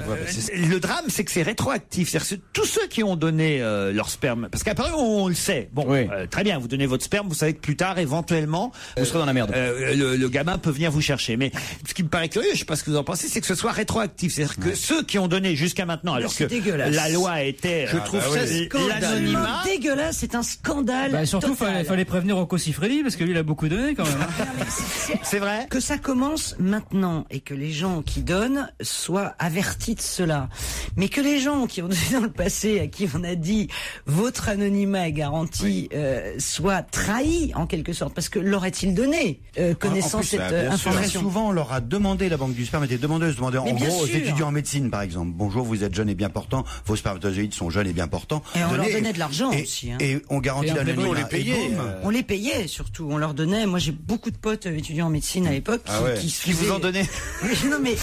le drame, c'est que c'est rétroactif. C'est-à-dire que tous ceux qui ont donné leur sperme, parce qu'après on le sait. Bon, Oui. très bien, vous donnez votre sperme, vous savez que plus tard, éventuellement, Vous serez dans la merde. le gamin peut venir vous chercher. Mais ce qui me paraît curieux, je sais pas ce que vous en pensez, c'est que ce soit rétroactif. C'est-à-dire que ceux qui ont donné jusqu'à maintenant, alors que c'est dégueulasse. la loi était, Je trouve ça l'anonymat. dégueulasse, c'est un scandale. Bah, surtout, total. fallait prévenir Rocco Siffredi parce que lui, il a beaucoup donné quand même. C'est vrai. Que ça commence maintenant et que les gens qui donnent soient avertis de cela. Mais que les gens qui ont donné dans le passé, à qui on a dit votre anonymat est garanti, soient trahis en quelque sorte. Parce que l'aurait-il donné, connaissant En plus, cette Très information? souvent, on leur a demandé, la banque du sperme était demandeuse, demandait en Mais bien gros aux sûr. étudiants en médecine, par exemple. Bonjour, vous êtes jeune et bien portant, vos spermatozoïdes sont jeunes et bien portants. Et on leur Donnez- donnait de l'argent et- aussi, hein. Et on garantit Et un l'anonymat. Playboy, on les Et payait, boum. On les payait surtout, on leur donnait. Moi j'ai beaucoup de potes étudiants en médecine à l'époque Ah ouais. Qui vous en donnaient. non mais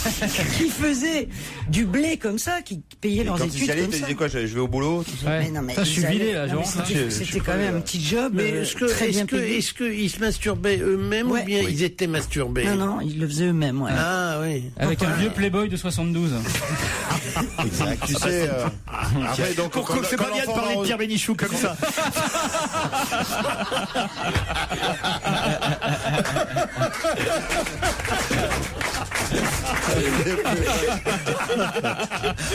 qui faisaient du blé comme ça, qui payaient Et leurs quand ils études y allaient, comme ils ça. disaient quoi? Je vais au boulot, tout ça. Mais non, mais Ça, je suis ils allaient- vidé, là, non, mais genre. c'était quand même un petit job Mais est-ce très bien payé. qu'ils se masturbaient eux-mêmes Ouais. ou bien Oui. ils étaient masturbés? Non, ils le faisaient eux-mêmes. Ouais. Ah oui. Avec un vieux Playboy de 72. Exact. Tu sais, après, donc, Pourquoi c'est pas bien de parler de Pierre Bénichou comme ça?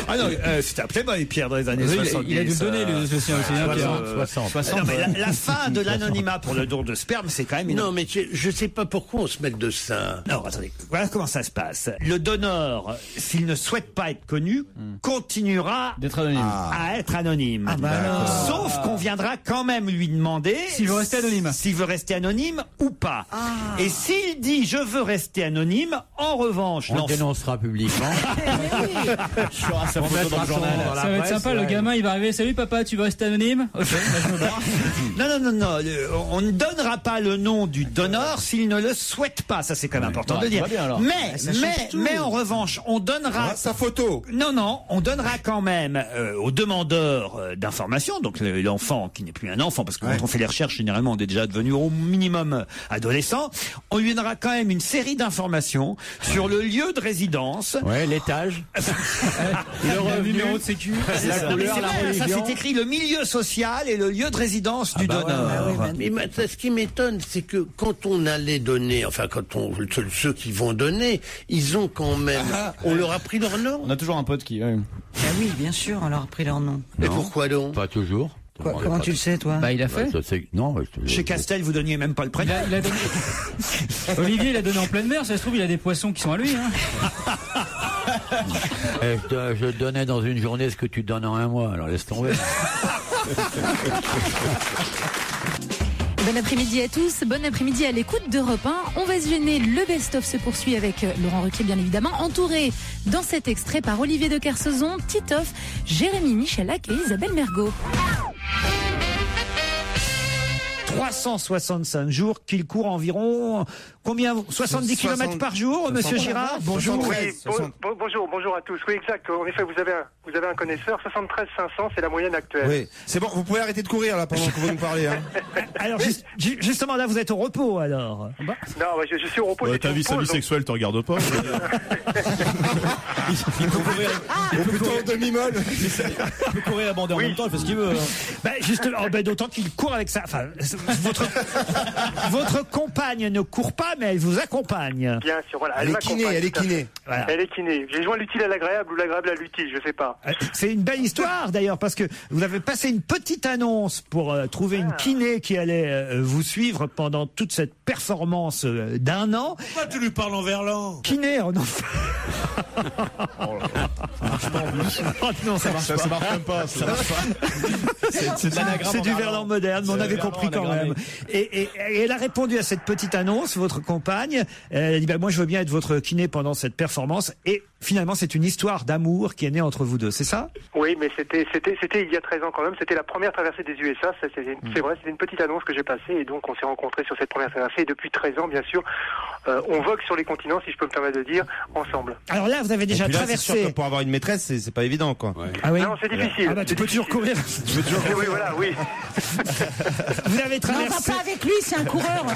Ah non, c'était un Playboy, Pierre, dans les années 70. Il a dû le donner, lui, aussi, hein, Pierre. 60. Non, mais la fin de l'anonymat pour le don de sperme, c'est quand même une... Non, mais je sais pas pourquoi on se met de ça. Non, attendez, voilà comment ça se passe. Le donneur, s'il ne souhaite pas être connu, continuera D'être anonyme. à être anonyme. Sauf qu'on viendra quand même lui demander S'il veut rester anonyme. S'il veut rester anonyme ou pas. Et s'il dit je veux rester anonyme, en revanche, On le l'enfant- dénoncera publiquement. Ça va être sympa, le gamin il va arriver. Salut papa, tu veux rester anonyme? Ok, je me barre. Non, on ne donnera pas le nom du donneur s'il ne le souhaite pas. Ça, c'est quand même important de le dire. tout va bien, alors. Mais en revanche, on donnera sa photo. Non, on donnera quand même au demandeur d'informations, donc l'enfant qui n'est plus un enfant, parce que quand on fait les recherches, généralement, on est déjà devenu au minimum adolescent. On lui donnera quand même une série d'informations sur le lieu de résidence. Ouais, l'étage. Le numéro de sécu. La Non, mais couleur, c'est la vrai, ça religion. c'est écrit le milieu social et le lieu de résidence du donneur. Mais ce qui m'étonne, c'est que quand on allait donner, enfin ceux qui vont donner, ils ont quand même, on leur a pris leur nom. On a toujours un pote qui. Ah oui, bien sûr, on leur a pris leur nom. Mais pourquoi donc? Pas toujours. Comment tu le sais, toi? Bah, il a fait. Non, Chez Castel, vous donniez même pas le prénom. Il a donné... Olivier, il a donné en pleine mer. Ça se trouve, il a des poissons qui sont à lui. Hein. Je donnais dans une journée ce que tu donnes en un mois. Alors laisse tomber. Bon après-midi à tous, bon après-midi à l'écoute d'Europe 1. On va se gêner, le best-of se poursuit avec Laurent Ruquier bien évidemment, entouré dans cet extrait par Olivier de Kersauzon, Titoff, Jérémy Michalak et Isabelle Mergo. 365 jours qu'il court environ combien 70 km par jour, monsieur Girard. Bonjour. Oui, bonjour à tous. Oui, exact. En effet, vous avez un connaisseur. 73 500, c'est la moyenne actuelle. Oui, c'est bon. Vous pouvez arrêter de courir là pendant que vous nous parlez. Hein. Alors justement là, vous êtes au repos alors. Non, je suis au repos. Ta vie sexuelle te regarde pas. Il peut courir. Plutôt en demi-molle. Il peut courir et aborder en même temps. Il fait ce qu'il veut. Justement, d'autant qu'il court avec ça. Enfin, votre compagne ne court pas, mais elle vous accompagne. Bien sûr, voilà. Elle est kiné. Voilà. Elle est kiné. J'ai joint l'utile à l'agréable ou l'agréable à l'utile, je sais pas. C'est une belle histoire d'ailleurs parce que vous avez passé une petite annonce pour trouver une kiné qui allait vous suivre pendant toute cette performance d'1 an. Pourquoi tu lui parles en verlan? Kiné, oh non. Non, ça marche même pas. Ça marche pas. C'est du verlan moderne, mais on avait compris quand même. Et elle a répondu à cette petite annonce, votre compagne. Elle a dit moi je veux bien être votre kiné pendant cette performance. Et finalement c'est une histoire d'amour qui est née entre vous deux, c'est ça? Oui, mais c'était il y a 13 ans quand même. C'était la première traversée des USA. C'est vrai, c'était une petite annonce que j'ai passée et donc on s'est rencontrés sur cette première traversée. Et depuis 13 ans, bien sûr, on vogue sur les continents, si je peux me permettre de dire, ensemble. Alors là, vous avez déjà traversé. C'est sûr que pour avoir une maîtresse, c'est pas évident, quoi. Ouais. Ah oui. Non, c'est difficile. Tu peux toujours courir. Oui, voilà, oui. Vous avez traversé. Non, on va pas avec lui, c'est un coureur.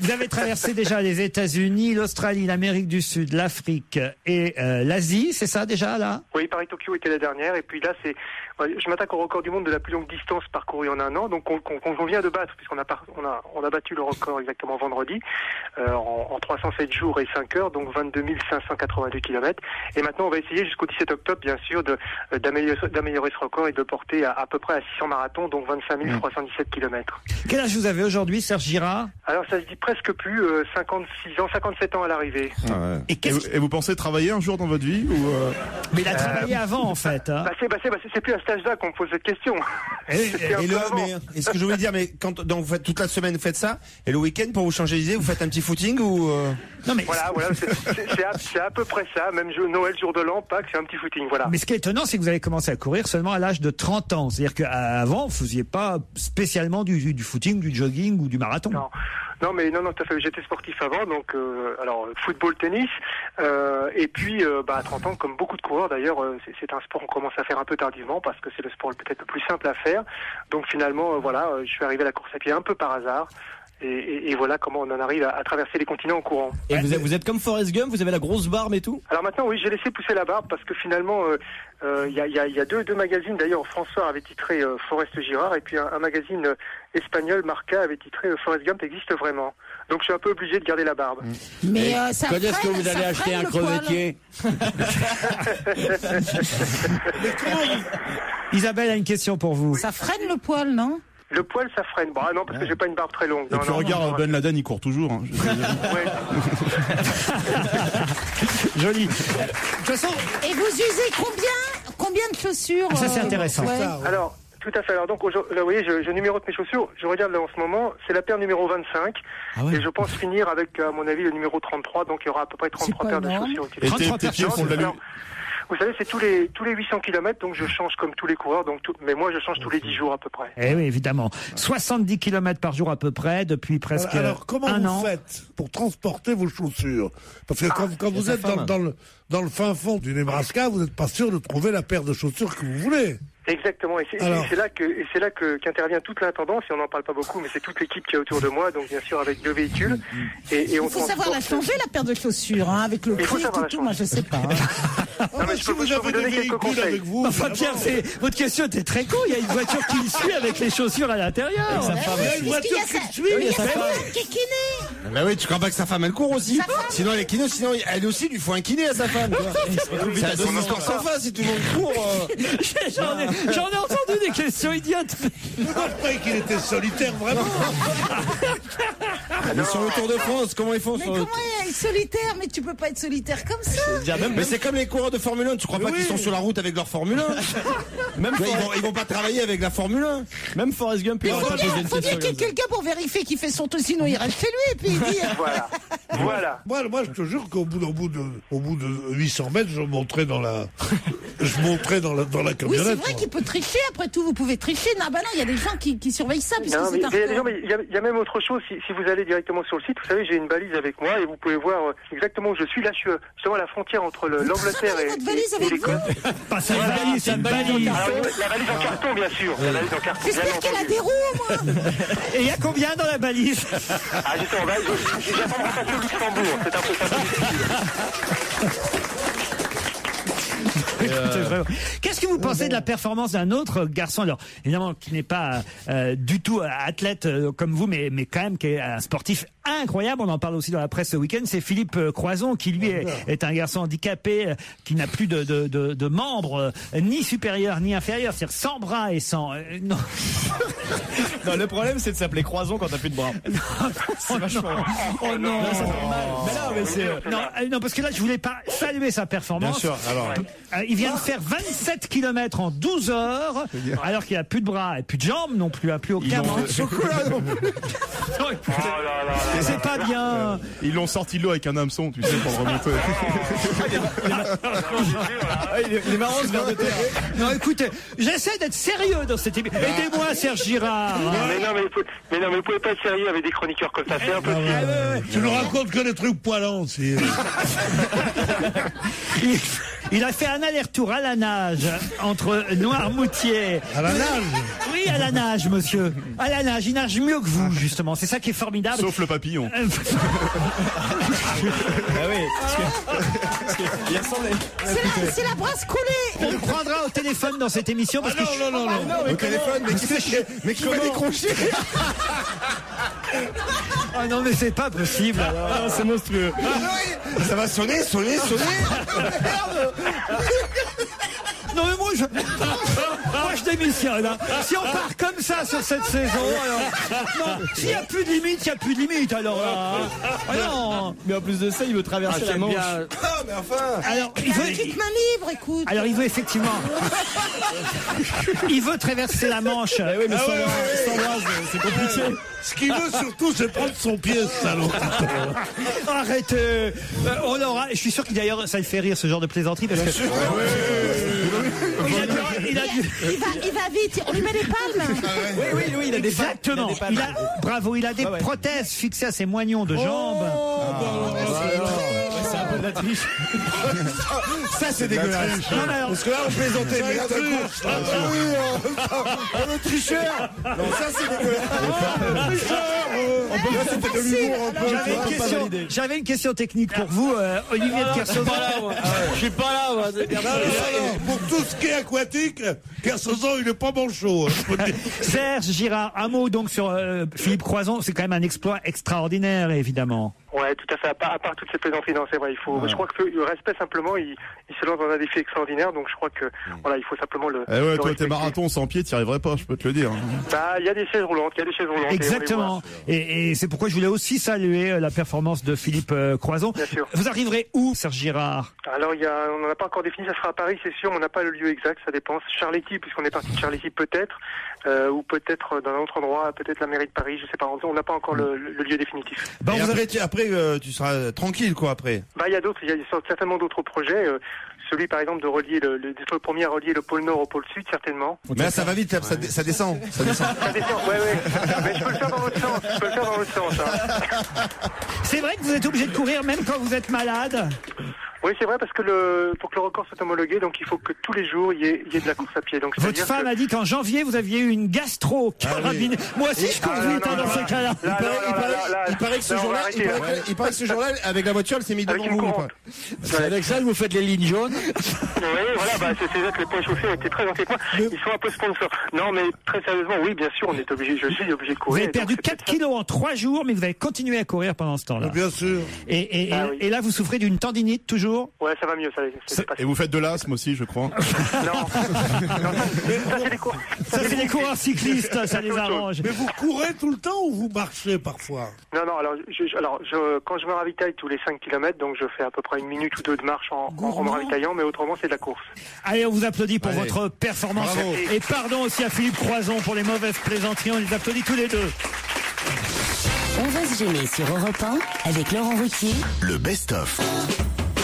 Vous avez traversé déjà les États-Unis, l'Australie, l'Amérique du Sud, l'Afrique et l'Asie, c'est ça déjà là? Oui, Paris-Tokyo était la dernière, et puis là je m'attaque au record du monde de la plus longue distance parcourue en 1 an, donc on vient de battre, puisqu'on a battu le record exactement vendredi, en 307 jours et 5 heures, donc 22 582 km. Et maintenant, on va essayer jusqu'au 17 octobre, bien sûr, d'améliorer ce record et de le porter à peu près à 600 marathons, donc 25 317 km. Quel âge vous avez aujourd'hui, Serge Girard? Alors, ça se dit presque plus, 57 ans à l'arrivée. Ah ouais. Et vous pensez travailler un jour dans votre vie ou Mais il a travaillé avant, en fait. Hein. C'est plus à cet âge-là qu'on me pose cette question. Mais est-ce que je voulais dire, mais donc vous faites toute la semaine, vous faites ça, et le week-end pour vous changer les idées, vous faites un petit footing ou Non mais voilà, c'est à peu près ça. Même Noël, jour de l'an, Pâques, c'est un petit footing, voilà. Mais ce qui est étonnant, c'est que vous avez commencé à courir seulement à l'âge de 30 ans. C'est-à-dire qu'avant, vous faisiez pas spécialement du footing, du jogging ou du marathon. Non, tout à fait. J'étais sportif avant, donc alors football, tennis, et puis à 30 ans, comme beaucoup de coureurs d'ailleurs, c'est un sport qu'on commence à faire un peu tardivement parce que c'est le sport peut-être le plus simple à faire. Donc finalement, je suis arrivé à la course à pied un peu par hasard. Et voilà comment on en arrive à traverser les continents en courant. Et vous êtes comme Forrest Gump, vous avez la grosse barbe et tout? Alors maintenant, oui, j'ai laissé pousser la barbe parce que finalement, il y a deux magazines. D'ailleurs, François avait titré Forrest Girard, et puis un magazine espagnol, Marca, avait titré Forrest Gump existe vraiment. Donc je suis un peu obligé de garder la barbe. Mais ça quand est-ce que vous allez acheter un crevettier? Isabelle a une question pour vous. Ça freine le poil, non? Le poil, ça freine. Non, parce que j'ai pas une barbe très longue. Et puis regarde, Ben Laden, il court toujours. Hein. Joli. De toute façon. Et vous usez combien de chaussures? Ça, c'est intéressant. Alors, tout à fait. Alors donc, là, vous voyez, je numérote mes chaussures. Je regarde là en ce moment, c'est la paire numéro 25. Et je pense finir avec, à mon avis, le numéro 33. Donc, il y aura à peu près 33 paires de chaussures. Et tes pieds font de la lune. Vous savez, c'est tous les 800 km, donc je change comme tous les coureurs, mais moi je change tous les 10 jours à peu près. Eh oui, évidemment. 70 km par jour à peu près, depuis presque alors, comment un an. Vous faites pour transporter vos chaussures? Parce que quand vous êtes dans le fin fond du Nebraska, vous n'êtes pas sûr de trouver la paire de chaussures que vous voulez. Exactement, et c'est là qu'intervient toute l'intendance, et on n'en parle pas beaucoup, mais c'est toute l'équipe qui est autour de moi, donc bien sûr avec 2 véhicules. Il faut savoir la changer, la paire de chaussures, avec le prix et tout, moi je sais pas. Non, mais je peux vous donner quelques conseils. Avec vous, enfin Pierre, votre question était très con, il y a une voiture qui le suit avec les chaussures à l'intérieur. Il y a une voiture qui le suit, il y a sa femme qui est kiné. Bah oui, tu crois pas que sa femme elle court aussi? Sinon elle est kiné, sinon elle aussi lui faut un kiné à sa femme. C'est une histoire sans fin si tout le monde court. J'en ai entendu des questions idiotes. Je croyais qu'il était solitaire, vraiment. Mais sur le Tour de France, comment ils font Mais sur comment être solitaire? Mais tu peux pas être solitaire comme ça. Mais c'est comme les coureurs de Formule 1, tu crois pas qu'ils sont sur la route avec leur Formule 1? Même ils vont pas travailler avec la Formule 1. Même Forrest Gump, il aurait pas posé une Faut bien question. qu'il y ait quelqu'un pour vérifier qu'il fait son tour, sinon il reste chez lui et puis il dit. Voilà. Moi, je te jure qu'au bout de 800 mètres, je monterai dans la camionnette. Oui, c'est vrai qu'il peut tricher, après tout, vous pouvez tricher. Non, bah non, il y a des gens qui surveillent ça, puisque Non, mais c'est un sport. il y a même autre chose. Si vous allez directement sur le site, vous savez, j'ai une balise avec moi et vous pouvez voir exactement où je suis. Là, je suis justement à la frontière entre l'Angleterre et l'Écosse. Pas c'est une valise, c'est une valise. La valise en carton, bien sûr. La valise en carton. J'espère qu'elle a des roues, moi. Et il y a combien dans la valise? Ah, justement, j'attends de repasser au Luxembourg. C'est un peu ça. Qu'est-ce que vous pensez de la performance d'un autre garçon, alors évidemment qui n'est pas du tout athlète comme vous, mais quand même qui est un sportif incroyable. On en parle aussi dans la presse ce week-end. C'est Philippe Croison qui lui est un garçon handicapé qui n'a plus de membres ni supérieurs ni inférieurs, c'est-à-dire sans bras et sans non. Non, le problème c'est de s'appeler Croison quand t'as plus de bras. C'est vachement. Oh non. Ça fait mal. Mais non, mais c'est non, parce que là je voulais pas saluer sa performance. Bien sûr. Alors. Il vient de faire 27 km en 12 heures, alors qu'il a plus de bras et plus de jambes non plus, plus aucun bras de chocolat non plus. Non, écoutez, c'est pas bien. Ils l'ont sorti de l'eau avec un hameçon, tu sais, pour le remonter. Il est marrant ce verre de terre. Non, écoutez, j'essaie d'être sérieux dans cette émission. Aidez-moi, Serge Girard. Mais non, mais vous pouvez pas être sérieux avec des chroniqueurs comme ça. C'est impossible. Tu nous racontes que des trucs poilants, c'est. Il a fait un aller-retour à la nage entre Noirmoutier. À la nage? Oui, à la nage, monsieur. À la nage. Il nage mieux que vous, justement. C'est ça qui est formidable. Sauf le papillon. Ah oui. Il ressemblait. C'est la brasse coulée. On le prendra au téléphone dans cette émission parce que non. Au téléphone, mais qui va décrocher? Ah non, mais c'est pas possible. Ah, c'est monstrueux. Ça va sonner. Merde. Non mais moi je démissionne. Hein. Si on part comme ça sur cette saison, alors non, s'il n'y a plus de limite, il n'y a plus de limite. Alors là, ah non. Mais en plus de ça, il veut traverser la Manche. Ah, mais enfin. Alors il veut. Petite main libre, écoute. Alors il veut effectivement. Il veut traverser la Manche. Ah oui, mais sans bras, c'est compliqué. Ce qu'il veut surtout, c'est prendre son pied, ce salaud. Arrêtez. On aura. Je suis sûr qu'il d'ailleurs ça le fait rire ce genre de plaisanterie parce que. Il va vite. On lui met des palmes. Oui, il a des palmes. Exactement. Bravo. Il a des prothèses fixées à ses moignons de jambes. C'est un peu de la triche. Ça, c'est dégueulasse. Non, mais alors, parce que là, on plaisantait. Mais le tricheur. Non, ça, c'est dégueulasse. J'avais une question technique pour vous, Olivier de Kersauzon. Je suis pas là, moi. Pour tout ce qui est aquatique, Kersauzon, il est pas manchot. Serge Girard, un mot donc sur Philippe Croison. C'est quand même un exploit extraordinaire, évidemment. Ouais, tout à fait. À part toutes ces plaisanteries, non, c'est vrai. Je crois que le respect simplement, il se lance dans un défi extraordinaire. Donc je crois que voilà, il faut simplement le. Eh ouais, toi, tes marathons sans pied, t'y arriverais pas, je peux te le dire. Bah, il y a des chaises roulantes, Exactement. Et c'est pourquoi je voulais aussi saluer la performance de Philippe Croison. Bien sûr. Vous arriverez où, Serge Girard? Alors, on n'en a pas encore défini. Ça sera à Paris, c'est sûr. On n'a pas le lieu exact. Ça dépend. Charléty, puisqu'on est parti de Charléty, peut-être, ou peut-être dans un autre endroit, peut-être la mairie de Paris. Je sais pas. On n'a pas encore le lieu définitif. Bah, après, tu seras tranquille, quoi, après. Bah, il y a certainement d'autres projets. Celui, par exemple, de relier le premier à relier le pôle Nord au pôle Sud, certainement. Mais là, ça va vite, ça descend. Ça descend, ouais. Mais je peux le faire dans l'autre sens. Hein. C'est vrai que vous êtes obligé de courir même quand vous êtes malade? Oui, c'est vrai, parce que pour que le record soit homologué, donc il faut que tous les jours, il y ait de la course à pied. Donc, votre femme a dit qu'en janvier, vous aviez eu une gastro-carabine. Moi aussi, je cours vite dans ce cas-là. Il paraît que ce jour-là, avec la voiture, elle s'est mise devant vous. C'est avec ça que vous faites les lignes jaunes? Oui, voilà, c'est vrai que les points chauffés ont été très inquiétants. Ils sont un peu sponsors. Non, mais très sérieusement, oui, bien sûr, je suis obligé de courir. Vous avez perdu 4 kilos en 3 jours, mais vous avez continué à courir pendant ce temps-là. Bien sûr. Et là, vous souffrez d'une tendinite toujours? toujours? Ouais, ça va mieux, c'est passé. Et vous faites de l'asthme aussi, je crois. Non. Ça, c'est les cours. Ça, c'est les coureurs cyclistes, ça les arrange. Mais vous courez tout le temps ou vous marchez parfois? Non, alors, quand je me ravitaille tous les 5 km, donc je fais à peu près 1 minute ou 2 de marche en me ravitaillant, mais autrement, c'est de la course. Allez, on vous applaudit pour Allez. votre performance. Bravo. Et pardon aussi à Philippe Croison pour les mauvaises plaisanteries. On les applaudit tous les deux. On va se gêner sur Europe 1 avec Laurent Ruquier. Le best-of.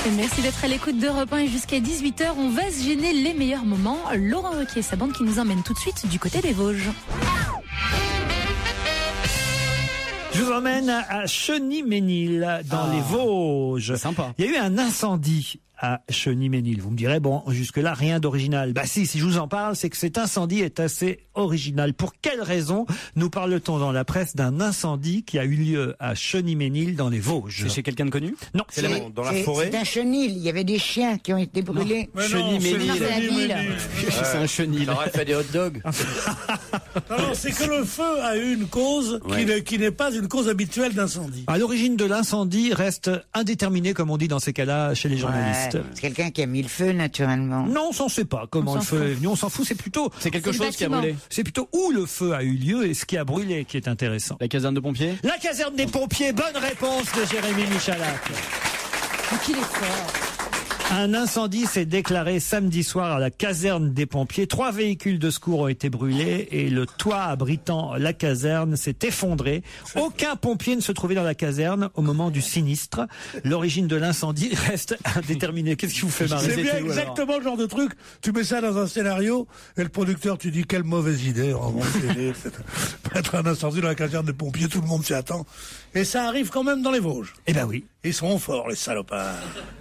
Et merci d'être à l'écoute d'Europe 1 et jusqu'à 18h, on va se gêner les meilleurs moments. Laurent Ruquier et sa bande qui nous emmène tout de suite du côté des Vosges. Je vous emmène à Cheny-Ménil, dans les Vosges. Sympa. Il y a eu un incendie à Cheny-Ménil. Vous me direz, bon, jusque-là, rien d'original. Bah si je vous en parle, c'est que cet incendie est assez original. Pour quelle raison nous parle-t-on dans la presse d'un incendie qui a eu lieu à Cheny-Ménil, dans les Vosges? C'est chez quelqu'un de connu? Non. Dans la forêt? C'est un chenil, il y avait des chiens qui ont été brûlés. Cheny-Ménil. C'est la ville. C'est un chenil. Il aurait fait des hot dogs. Non, c'est que le feu a eu une cause qui n'est pas une cause habituelle d'incendie. À l'origine de l'incendie reste indéterminée, comme on dit dans ces cas-là chez les journalistes. C'est quelqu'un qui a mis le feu, naturellement. Non, on ne sait pas comment le feu est venu. On s'en fout. C'est plutôt. C'est quelque C'est le chose qui a bâtiment. brûlé. C'est plutôt où le feu a eu lieu et ce qui a brûlé qui est intéressant. La caserne de pompiers? La caserne des pompiers. Bonne réponse de Jérémy Michalak. Qu'il est fort. Un incendie s'est déclaré samedi soir à la caserne des pompiers. 3 véhicules de secours ont été brûlés et le toit abritant la caserne s'est effondré. Aucun pompier ne se trouvait dans la caserne au moment du sinistre. L'origine de l'incendie reste indéterminée. Qu'est-ce qui vous fait marrer? C'est bien exactement le genre de truc. Tu mets ça dans un scénario et le producteur, tu dis quelle mauvaise idée. Mettre un incendie dans la caserne des pompiers, tout le monde s'y attend. Et ça arrive quand même dans les Vosges. Eh ben oui. Ils sont forts, les salopards.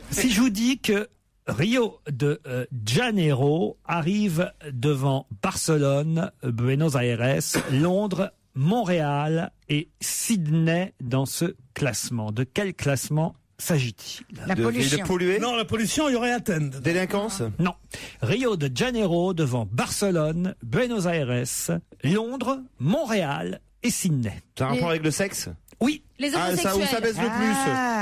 Si je vous dis que Rio de Janeiro arrive devant Barcelone, Buenos Aires, Londres, Montréal et Sydney dans ce classement. De quel classement s'agit-il? La pollution. Non, la pollution, il y aurait Athènes. Délinquance? Non. Rio de Janeiro devant Barcelone, Buenos Aires, Londres, Montréal et Sydney. Ça a un rapport avec le sexe? Oui. Les Ah, homosexuels. ça où ça baisse le plus?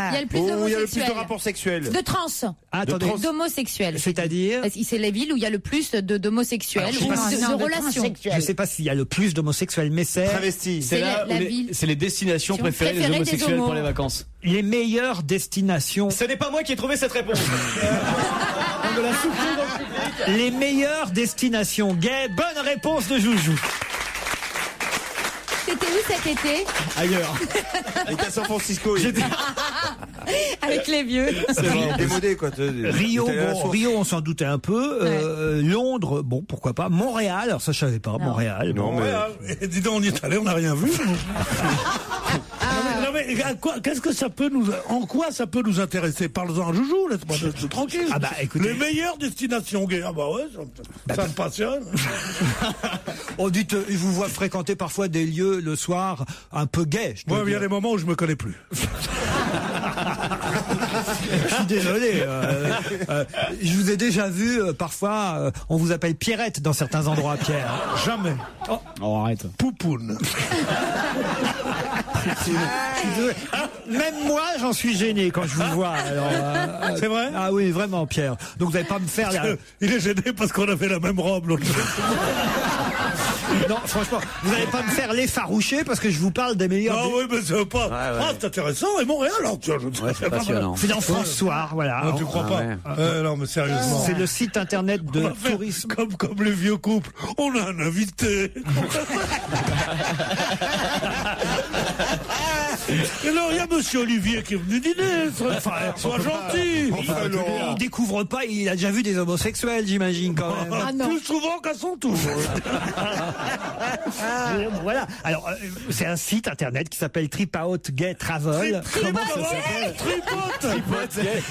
Il y a le plus Où il y a le plus d'homosexuels. de rapports sexuels? De trans. Attendez. D'homosexuels. C'est-à-dire? C'est les villes où il y a le plus d'homosexuels Alors, je sais ou pas si- de Non, de relations. transsexuels. Je sais pas s'il y a le plus d'homosexuels, mais c'est Travesti. C'est la ville. C'est les destinations préférées des préférées des homosexuels homos. pour les vacances. les meilleures destinations. Ce n'est pas moi qui ai trouvé cette réponse. On me l'a soufflé dans le public. Les meilleures destinations gays. Bonne réponse de Joujou. C'était où cet été? Ailleurs. Il était à San Francisco. Avec les vieux. C'est vrai, démodé, quoi. Rio, bon, Rio, on s'en doutait un peu. Londres, bon, pourquoi pas. Montréal, alors ça je savais pas. Montréal. Non, bon. mais... Et dis donc, on y est allé, on n'a rien vu. Non mais qu'est-ce que ça peut nous, en quoi ça peut nous intéresser? Parle-en à Joujou, laisse-moi tranquille. Ah bah écoutez, les meilleures destinations gays. Ah bah ouais, ça me passionne. On dit, ils vous voient fréquenter parfois des lieux le soir un peu gays. Moi, il y a des moments où je me connais plus. Je suis désolé. Je vous ai déjà vu parfois. On vous appelle Pierrette dans certains endroits, Pierre. Jamais. Oh, arrête. Poupoune. Même moi, j'en suis gêné quand je vous vois. Alors, c'est vrai? Ah oui, vraiment, Pierre. Donc vous n'allez pas me faire. Il est gêné parce qu'on avait la même robe l'autre jour. Non, franchement, vous n'allez pas me faire l'effaroucher parce que je vous parle des meilleurs. Ah oui, mais c'est pas. Ah, c'est intéressant. Et Montréal, alors, tiens, je ne sais pas. C'est dans François, voilà. Non, tu crois pas? Non, mais sérieusement. C'est le site internet de tourisme. Comme les vieux couples. On a un invité. Et alors, il y a monsieur Olivier qui est venu dîner. Sois gentil. Il découvre pas, il a déjà vu des homosexuels, j'imagine, quand même. Plus souvent qu'à son tour. Voilà. Alors, c'est un site internet qui s'appelle Tripout Gay Travel. Comment ça s'appelle? Tripote gay.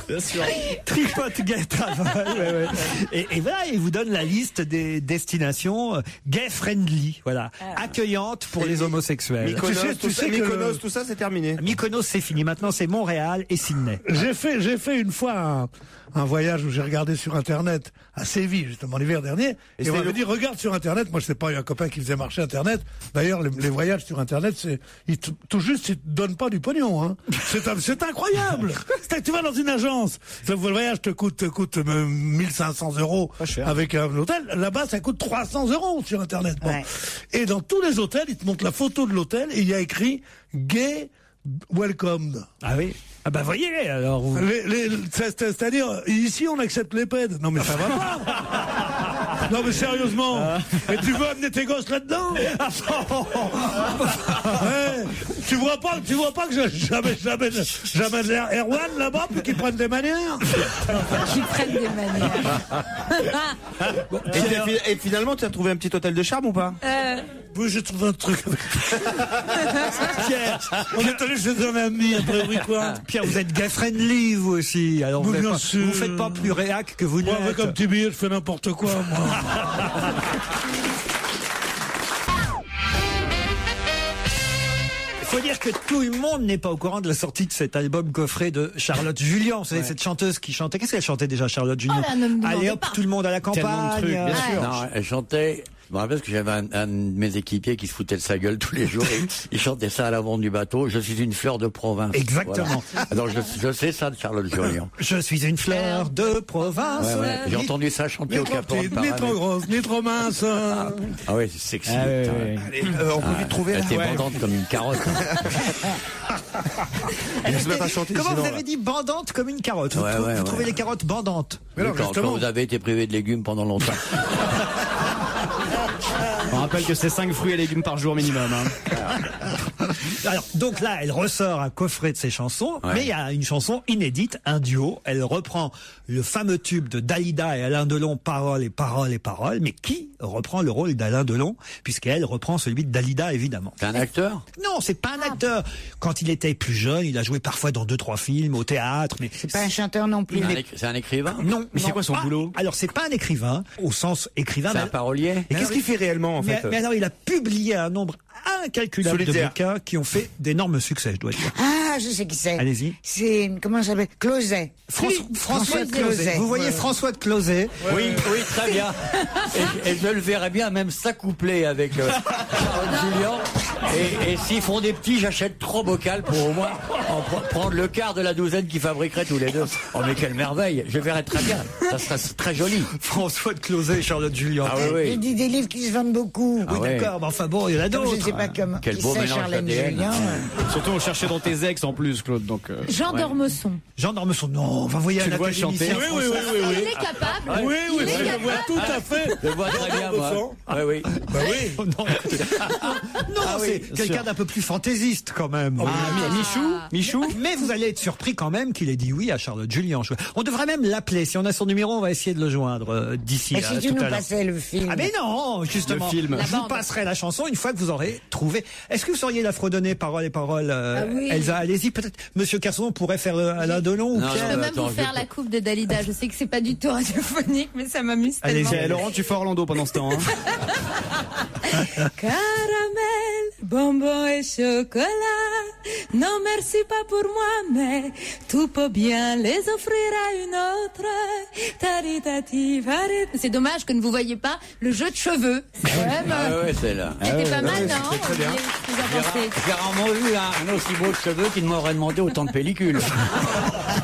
Bien sûr. Tripote Gay Travel. Ouais. Et voilà, il vous donne la liste des destinations gay friendly, voilà, accueillantes pour les homosexuels. Mykonos, tout ça, c'est terminé. Mykonos, c'est fini. Maintenant, c'est Montréal et Sydney. J'ai fait une fois un voyage où j'ai regardé sur Internet à Séville, justement l'hiver dernier, et on m'avait dit regarde sur Internet. Moi je sais pas, il y a un copain qui faisait marcher Internet. D'ailleurs les voyages sur Internet, tout juste ils te donnent pas du pognon. Hein. C'est incroyable. Tu vas dans une agence, le voyage te coûte 1500 € avec un hôtel. Là-bas ça coûte 300 € sur Internet. Bon. Ouais. Et dans tous les hôtels, ils te montrent la photo de l'hôtel et il y a écrit gay welcome. Ah oui. Ah bah voyez alors. C'est-à-dire ici on accepte les pèdes. Non mais ça va pas. Non mais sérieusement. Et tu veux amener tes gosses là-dedans? Ouais. Tu vois pas que j'amène Erwan là-bas pour qu'ils prennent des manières. Qu'ils prennent des manières. Et finalement, tu as trouvé un petit hôtel de charme ou pas? Oui, j'ai trouvé un truc. Pierre, on est allé chez un ami après, oui quoi. Pierre, vous êtes gay friendly vous aussi. Alors vous faites pas plus réac que vous n'êtes. Moi avec un petit billet, je fais n'importe quoi moi. Il faut dire que tout le monde n'est pas au courant de la sortie de cet album coffret de Charlotte Julien. Vous savez, cette chanteuse qui chantait. Qu'est-ce qu'elle chantait déjà, Charlotte Julien? Allez hop, tout le monde à la campagne. Tellement de trucs, bien sûr. Non, elle chantait. Je me rappelle parce que j'avais un de mes équipiers qui se foutait de sa gueule tous les jours et il chantait ça à l'avant du bateau. Je suis une fleur de province. Exactement. Voilà. Alors je sais ça de Charlotte Julien. Je suis une fleur de province. Ouais. J'ai entendu ça chanter au Cap Horn. Ni trop grosse, ni trop mince. Ah ouais, c'est sexy. Allez, on peut vite trouver. Elle était bandante comme une carotte. Comment vous avez dit bandante comme une carotte? Vous trouvez les carottes bandantes? Quand vous avez été privé de légumes pendant longtemps. On rappelle que c'est 5 fruits et légumes par jour minimum. Hein. Alors, donc là, elle ressort un coffret de ses chansons, mais il y a une chanson inédite, un duo. Elle reprend le fameux tube de Dalida et Alain Delon, Paroles et paroles et paroles. Mais qui reprend le rôle d'Alain Delon? Puisqu'elle reprend celui de Dalida, évidemment. C'est un acteur? Non, c'est pas un acteur. Quand il était plus jeune, il a joué parfois dans 2-3 films, au théâtre, mais... C'est pas un chanteur non plus. C'est un écrivain? Non. Mais c'est quoi son boulot? Alors, c'est pas un écrivain, au sens écrivain. C'est un parolier? Et qu'est-ce qu'il fait réellement, en fait? Mais alors, il a publié un nombre incalculable de bouquins qui ont fait d'énormes succès, je dois dire. Ah, je sais qui c'est. Allez-y. C'est, comment ça s'appelle? Closet. François de Closet. Vous voyez François de Closet? Oui, très bien. Et je le verrais bien même s'accoupler avec Julien. Et s'ils font des petits, j'achète 3 bocals pour au moins prendre le quart de la douzaine qu'ils fabriqueraient tous les deux. Oh mais quelle merveille. Je verrais très bien. Ça serait très joli. François de Closet et Charlotte Julien. Ah oui. Il dit des livres qui se vendent beaucoup. Oui, d'accord, mais enfin bon, il y en a d'autres. Je sais pas comment. Quel beau mélange Charlène d'ADN. Julien. Surtout on cherchait dans tes ex en plus, Claude. Donc, Jean d'Ormesson. Jean d'Ormesson, non, on va voyer tu un le vois chanter. Oui. Il est capable. Oui, je le vois tout à fait. Je le vois très bien, moi. Oui. Bah oui. Non, c'est quelqu'un d'un peu plus fantaisiste quand même. Michou. Mais vous allez être surpris quand même qu'il ait dit oui à Charlotte Julien. On devrait même l'appeler. Si on a son numéro, on va essayer de le joindre d'ici. Et si tu nous passais le film? Ah mais non, justement. Le film. Je vous passerai la chanson une fois que vous aurez trouvé. Est-ce que vous sauriez la fredonner paroles et paroles, oui. Elsa? Allez-y, peut-être. Monsieur Casson pourrait faire Alain Delon ou Je Pierre. peux même vous faire la coupe de Dalida. Je sais que c'est pas du tout radiophonique, mais ça m'amuse tellement. Allez, Laurent, tu fais Orlando pendant ce temps. Hein. Caramel, bonbon et chocolat. Non, merci pas pour moi, mais tu peux bien les offrir à une autre. C'est dommage que ne vous voyez pas le jeu de cheveux. C'est quand même. C'est là. C'était pas mal, non? Très bien. Vous en pensez? J'ai rarement vu un aussi beau cheveu qui ne m'aurait demandé autant de pellicules.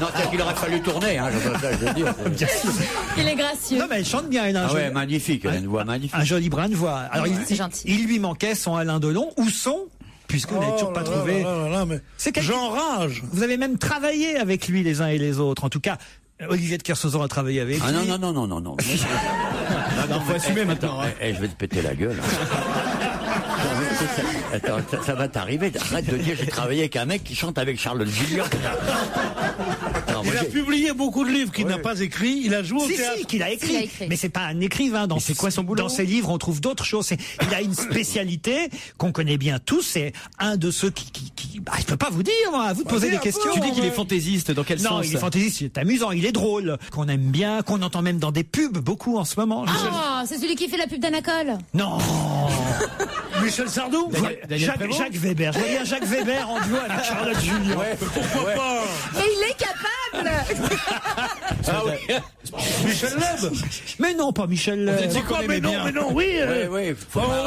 Non, c'est qu'il aurait fallu tourner, je veux dire. Bien sûr. Il est gracieux. Non, mais elle chante bien, elle a magnifique, elle a une voix magnifique. Un joli brin de voix. Alors, c'est gentil. Il lui manquait son Alain Delon ou son, puisque vous n'avez toujours pas trouvé. J'enrage. Vous avez même travaillé avec lui les uns et les autres. En tout cas, Olivier de Kersauzon a travaillé avec lui. Ah non. Non, faut assumer maintenant. Je vais te péter la gueule. Attends, ça va t'arriver. Arrête de dire j'ai travaillé avec un mec qui chante avec Charlotte Julien. Il a publié beaucoup de livres qu'il n'a pas écrits. Il a joué au théâtre. Si, qu'il a écrit. Mais c'est pas un écrivain. C'est quoi son boulot? Dans ses livres, on trouve d'autres choses. Il a une spécialité qu'on connaît bien tous. C'est un de ceux qui je peux pas vous dire, moi. À vous de poser des questions. Tu dis qu'il est fantaisiste. Dans quel sens? Non, il est fantaisiste. Il est amusant. Il est drôle. Qu'on aime bien. Qu'on entend même dans des pubs beaucoup en ce moment. Ah, c'est celui qui fait la pub d'Anacol. Non. Michel Sardou? Jacques Weber. Je vois bien Jacques Weber en duo avec Charlotte Julien. Pourquoi pas? Mais il est capable. Ah oui. Michel Leb. Mais non, pas Michel Leb. Mais non, oui.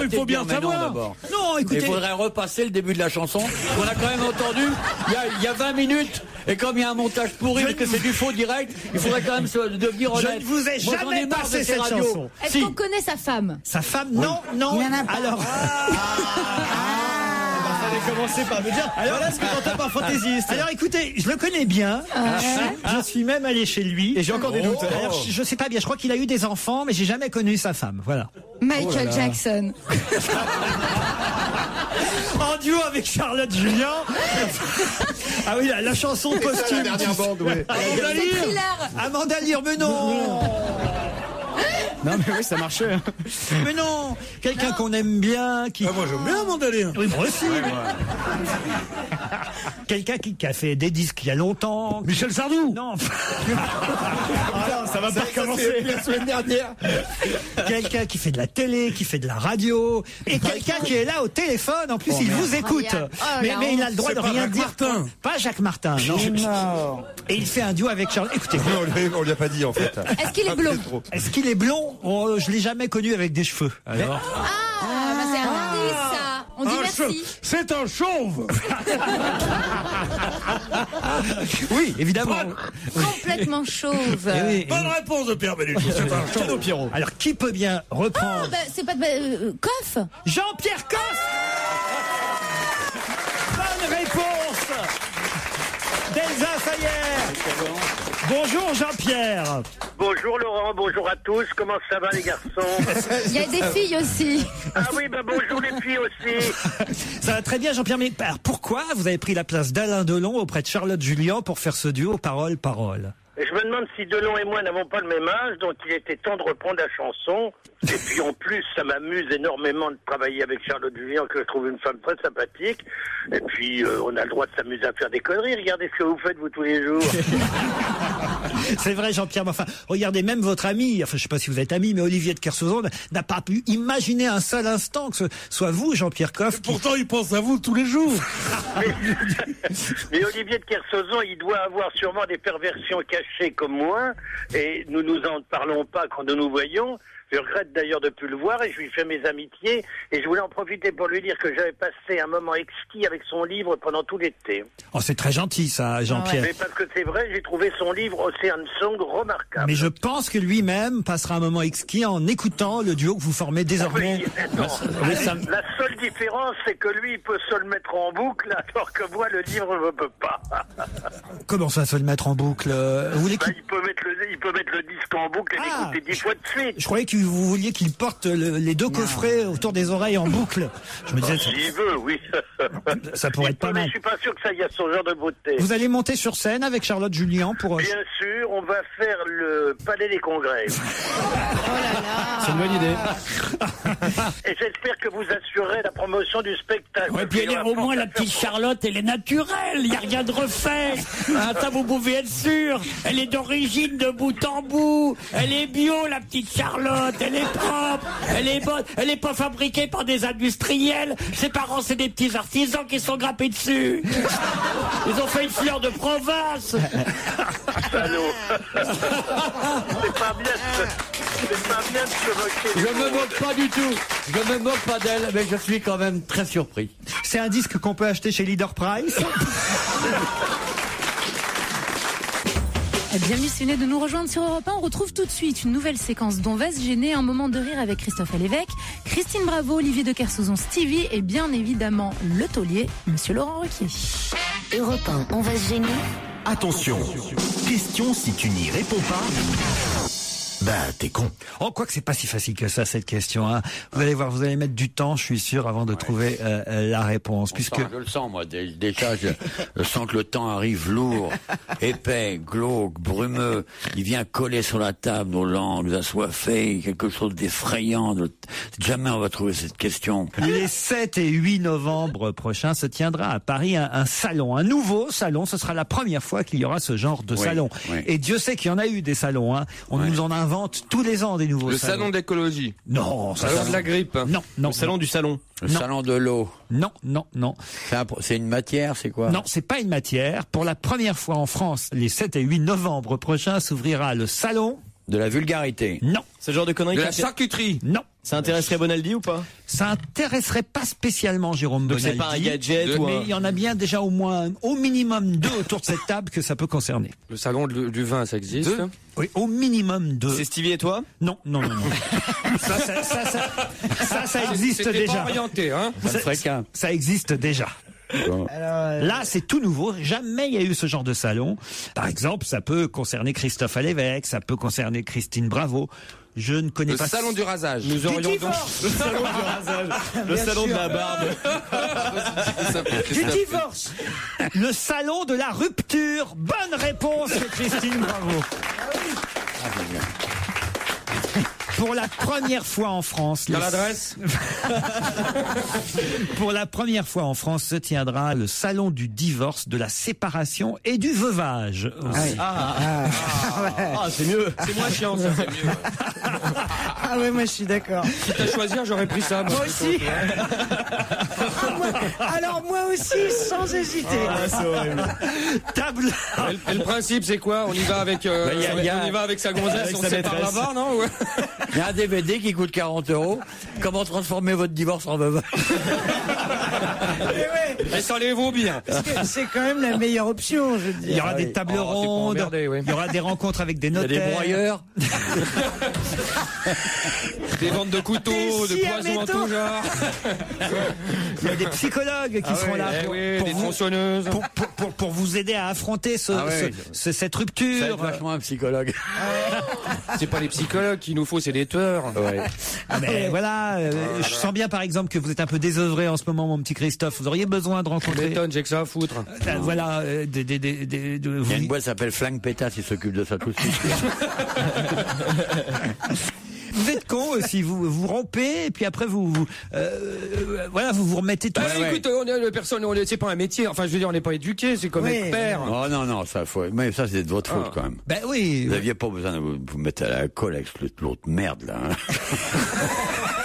Il faut bien savoir. Non, écoutez. Il faudrait repasser le début de la chanson. On a quand même entendu il y a 20 minutes. Et comme il y a un montage pourri et que c'est du faux direct, il faudrait quand même devenir honnête. Je ne vous ai jamais passé cette chanson. Est-ce qu'on connaît sa femme? Sa femme, non. Il y en a pas. Alors. Fallait commencer par me dire. Alors là, ce que t'entends par fantaisiste. Alors écoutez, je le connais bien. Je suis même allé chez lui. Et j'ai encore des doutes. Alors, je sais pas bien. Je crois qu'il a eu des enfants, mais j'ai jamais connu sa femme. Voilà. Michael Jackson. En duo avec Charlotte Julien. Ah oui, la chanson posthume. La dernière bande, ouais. Amanda Lear, mais non. Non, mais oui, ça marchait. Mais non, quelqu'un qu'on aime bien, qui. Ah, moi j'aime bien Amanda Lear. Oui, moi aussi. Quelqu'un qui a fait des disques il y a longtemps. Michel Sardou. Non. Ça va pas recommencer. La semaine dernière. Quelqu'un qui fait de la télé, qui fait de la radio, et quelqu'un qui est là au téléphone. En plus, il vous écoute. Mais il a le droit de rien dire. Pas Jacques Martin. Non. Et il fait un duo avec Charles. Écoutez. On lui a pas dit en fait. Est-ce qu'il est blond? Est-ce qu'il est blond? Oh, je l'ai jamais connu avec des cheveux. Alors. C'est un indice, ça. On dit merci. C'est un chauve. Oui, évidemment. Complètement chauve. Eh oui. Bonne réponse de Pierre Bénichou. C'est un chauve. Cadeau Pierrot. Alors, qui peut bien reprendre? C'est pas Coff. Jean-Pierre Coff. Bonne réponse d'Elsa Fayer. Bonjour Jean-Pierre. Bonjour Laurent, bonjour à tous. Comment ça va les garçons? Il y a des filles aussi. Ah oui, bonjour les filles aussi. Ça va très bien Jean-Pierre, mais alors, pourquoi vous avez pris la place d'Alain Delon auprès de Charlotte Julien pour faire ce duo parole-parole? Et je me demande si Delon et moi n'avons pas le même âge, donc il était temps de reprendre la chanson. Et puis en plus, ça m'amuse énormément de travailler avec Charlotte Julien, que je trouve une femme très sympathique. Et puis on a le droit de s'amuser à faire des conneries. Regardez ce que vous faites vous tous les jours. C'est vrai Jean-Pierre, mais enfin, regardez même votre ami, enfin je sais pas si vous êtes ami, mais Olivier de Kersauzon n'a pas pu imaginer un seul instant que ce soit vous Jean-Pierre Coff. Pourtant il pense à vous tous les jours. Mais Olivier de Kersauzon, il doit avoir sûrement des perversions cachées comme moi, et nous nous en parlons pas quand nous nous voyons. Je regrette d'ailleurs de ne plus le voir et je lui fais mes amitiés et je voulais en profiter pour lui dire que j'avais passé un moment exquis avec son livre pendant tout l'été. Oh, c'est très gentil ça, Jean-Pierre. Mais parce que c'est vrai, j'ai trouvé son livre Ocean Song remarquable. Mais je pense que lui-même passera un moment exquis en écoutant le duo que vous formez désormais. La seule différence, c'est que lui, il peut se le mettre en boucle, alors que moi, le livre ne peut pas. Comment ça, se le mettre en boucle? Vous voulez il peut mettre le disque en boucle et l'écouter 10 fois de suite. Je croyais que vous vouliez qu'il porte les deux coffrets autour des oreilles en boucle. Je me disais. S'il veut, oui. Ça pourrait être pas mal. Je suis pas sûr que ça y a son genre de beauté. Vous allez monter sur scène avec Charlotte Julien pour. Bien sûr, on va faire le Palais des Congrès. C'est une bonne idée. Et j'espère que vous assurerez la promotion du spectacle. Ouais, puis au moins la petite Charlotte, elle est naturelle, il n'y a rien de refait. Ça vous pouvez être sûr. Elle est d'origine de bout en bout. Elle est bio, la petite Charlotte. Elle est propre, elle est bonne. Elle n'est pas fabriquée par des industriels. Ses parents, c'est des petits artisans qui sont grappés dessus. Ils ont fait une fleur de province. Salaud. C'est pas bien de se moquer. Je me moque pas du tout. Je me moque pas d'elle, mais je suis quand même très surpris. C'est un disque qu'on peut acheter chez Leader Price. Bienvenue si vous venez de nous rejoindre sur Europe 1. On retrouve tout de suite une nouvelle séquence d'On va se gêner, un moment de rire avec Christophe Lévesque, Christine Bravo, Olivier de Kersauzon, Stevie et bien évidemment le taulier, Monsieur Laurent Ruquier. Europe 1, on va se gêner. Attention, question si tu n'y réponds pas. Bah, t'es con. Oh, quoi que c'est pas si facile que ça, cette question, hein. Vous allez voir, vous allez mettre du temps, je suis sûr, avant de trouver la réponse. Je le sens, moi. Déjà, je sens que le temps arrive lourd, épais, glauque, brumeux. Il vient coller sur la table, nos langues assoiffées, quelque chose d'effrayant. Jamais on va trouver cette question. Les 7 et 8 novembre prochains se tiendra à Paris un salon, un nouveau salon. Ce sera la première fois qu'il y aura ce genre de salon. Oui. Et Dieu sait qu'il y en a eu des salons, hein. On nous en invente présentent tous les ans des nouveaux Le salons. salon de l'écologie. Non, Le salon de la grippe. Non, non. Le salon du salon. Le salon de l'eau. Non, non, non. C'est une matière, c'est quoi? Non, c'est pas une matière. Pour la première fois en France, les 7 et 8 novembre prochains, s'ouvrira le salon de la vulgarité. Non. C'est le genre de connerie De la charcuterie. Non. Ça intéresserait Bonaldi ou pas? Ça intéresserait pas spécialement Jérôme Donc Bonaldi. c'est pas un gadget ou mais il y en a bien déjà au minimum 2 autour de cette table que ça peut concerner. Le salon du vin, ça existe? Oui, au minimum 2. C'est Stevie et toi? Non, non, non, non. ça existe C'était déjà. pas orienté, hein? Ça existe déjà. Là, c'est tout nouveau. Jamais il y a eu ce genre de salon. Par exemple, ça peut concerner Christophe Alévèque, ça peut concerner Christine Bravo. Je ne connais pas. Le salon du rasage. Nous aurions donc le salon du rasage. Le salon de la barbe. Du divorce. Le salon de la rupture. Bonne réponse de Christine Bravo. Pour la première fois en France. T'as l'adresse? Pour la première fois en France se tiendra le salon du divorce, de la séparation et du veuvage. C'est mieux. C'est moins chiant, ça, c'est mieux. Ah ouais, moi je suis d'accord. Si t'as choisi, j'aurais pris ça. Moi aussi. Alors moi aussi, sans hésiter. C'est horrible. Table. Et le principe, c'est quoi? On y va avec, on y va avec sa gonzesse, Avec on sa se sépare maîtresse. là-bas, non? Ouais. Il y a un DVD qui coûte 40 €. Comment transformer votre divorce en veuvage? Et ça les vaut bien. Parce que c'est quand même la meilleure option, je veux dire. Il y aura des tables rondes, emmerder, oui. il y aura des rencontres avec des Il y a notaires. des broyeurs. Des ventes de couteaux, Des de scies à poisons en métaux. tout genre. Il y a des psychologues qui seront là Des tronçonneuses. pour vous aider à affronter cette Ça va rupture. être vachement un psychologue. C'est pas les psychologues qu'il nous faut, c'est des tueurs. Ouais. Ah, mais voilà, je sens bien par exemple que vous êtes un peu désœuvré en ce moment, mon petit Christophe. Vous auriez besoin de rencontrer. M'étonne, j'ai que ça à foutre. Voilà, Il y a une boîte qui s'appelle Flingue Pétasse, il s'occupe de ça tout de suite. Vous êtes con aussi, vous rompez et puis après vous remettez tout. Écoute, c'est pas un métier. Enfin, je veux dire, on n'est pas éduqué, c'est comme être père. Oh non, ça faut. Mais ça c'est de votre faute quand même. Ben oui. Vous n'aviez pas besoin de vous mettre à la colle avec l'autre merde là. Hein.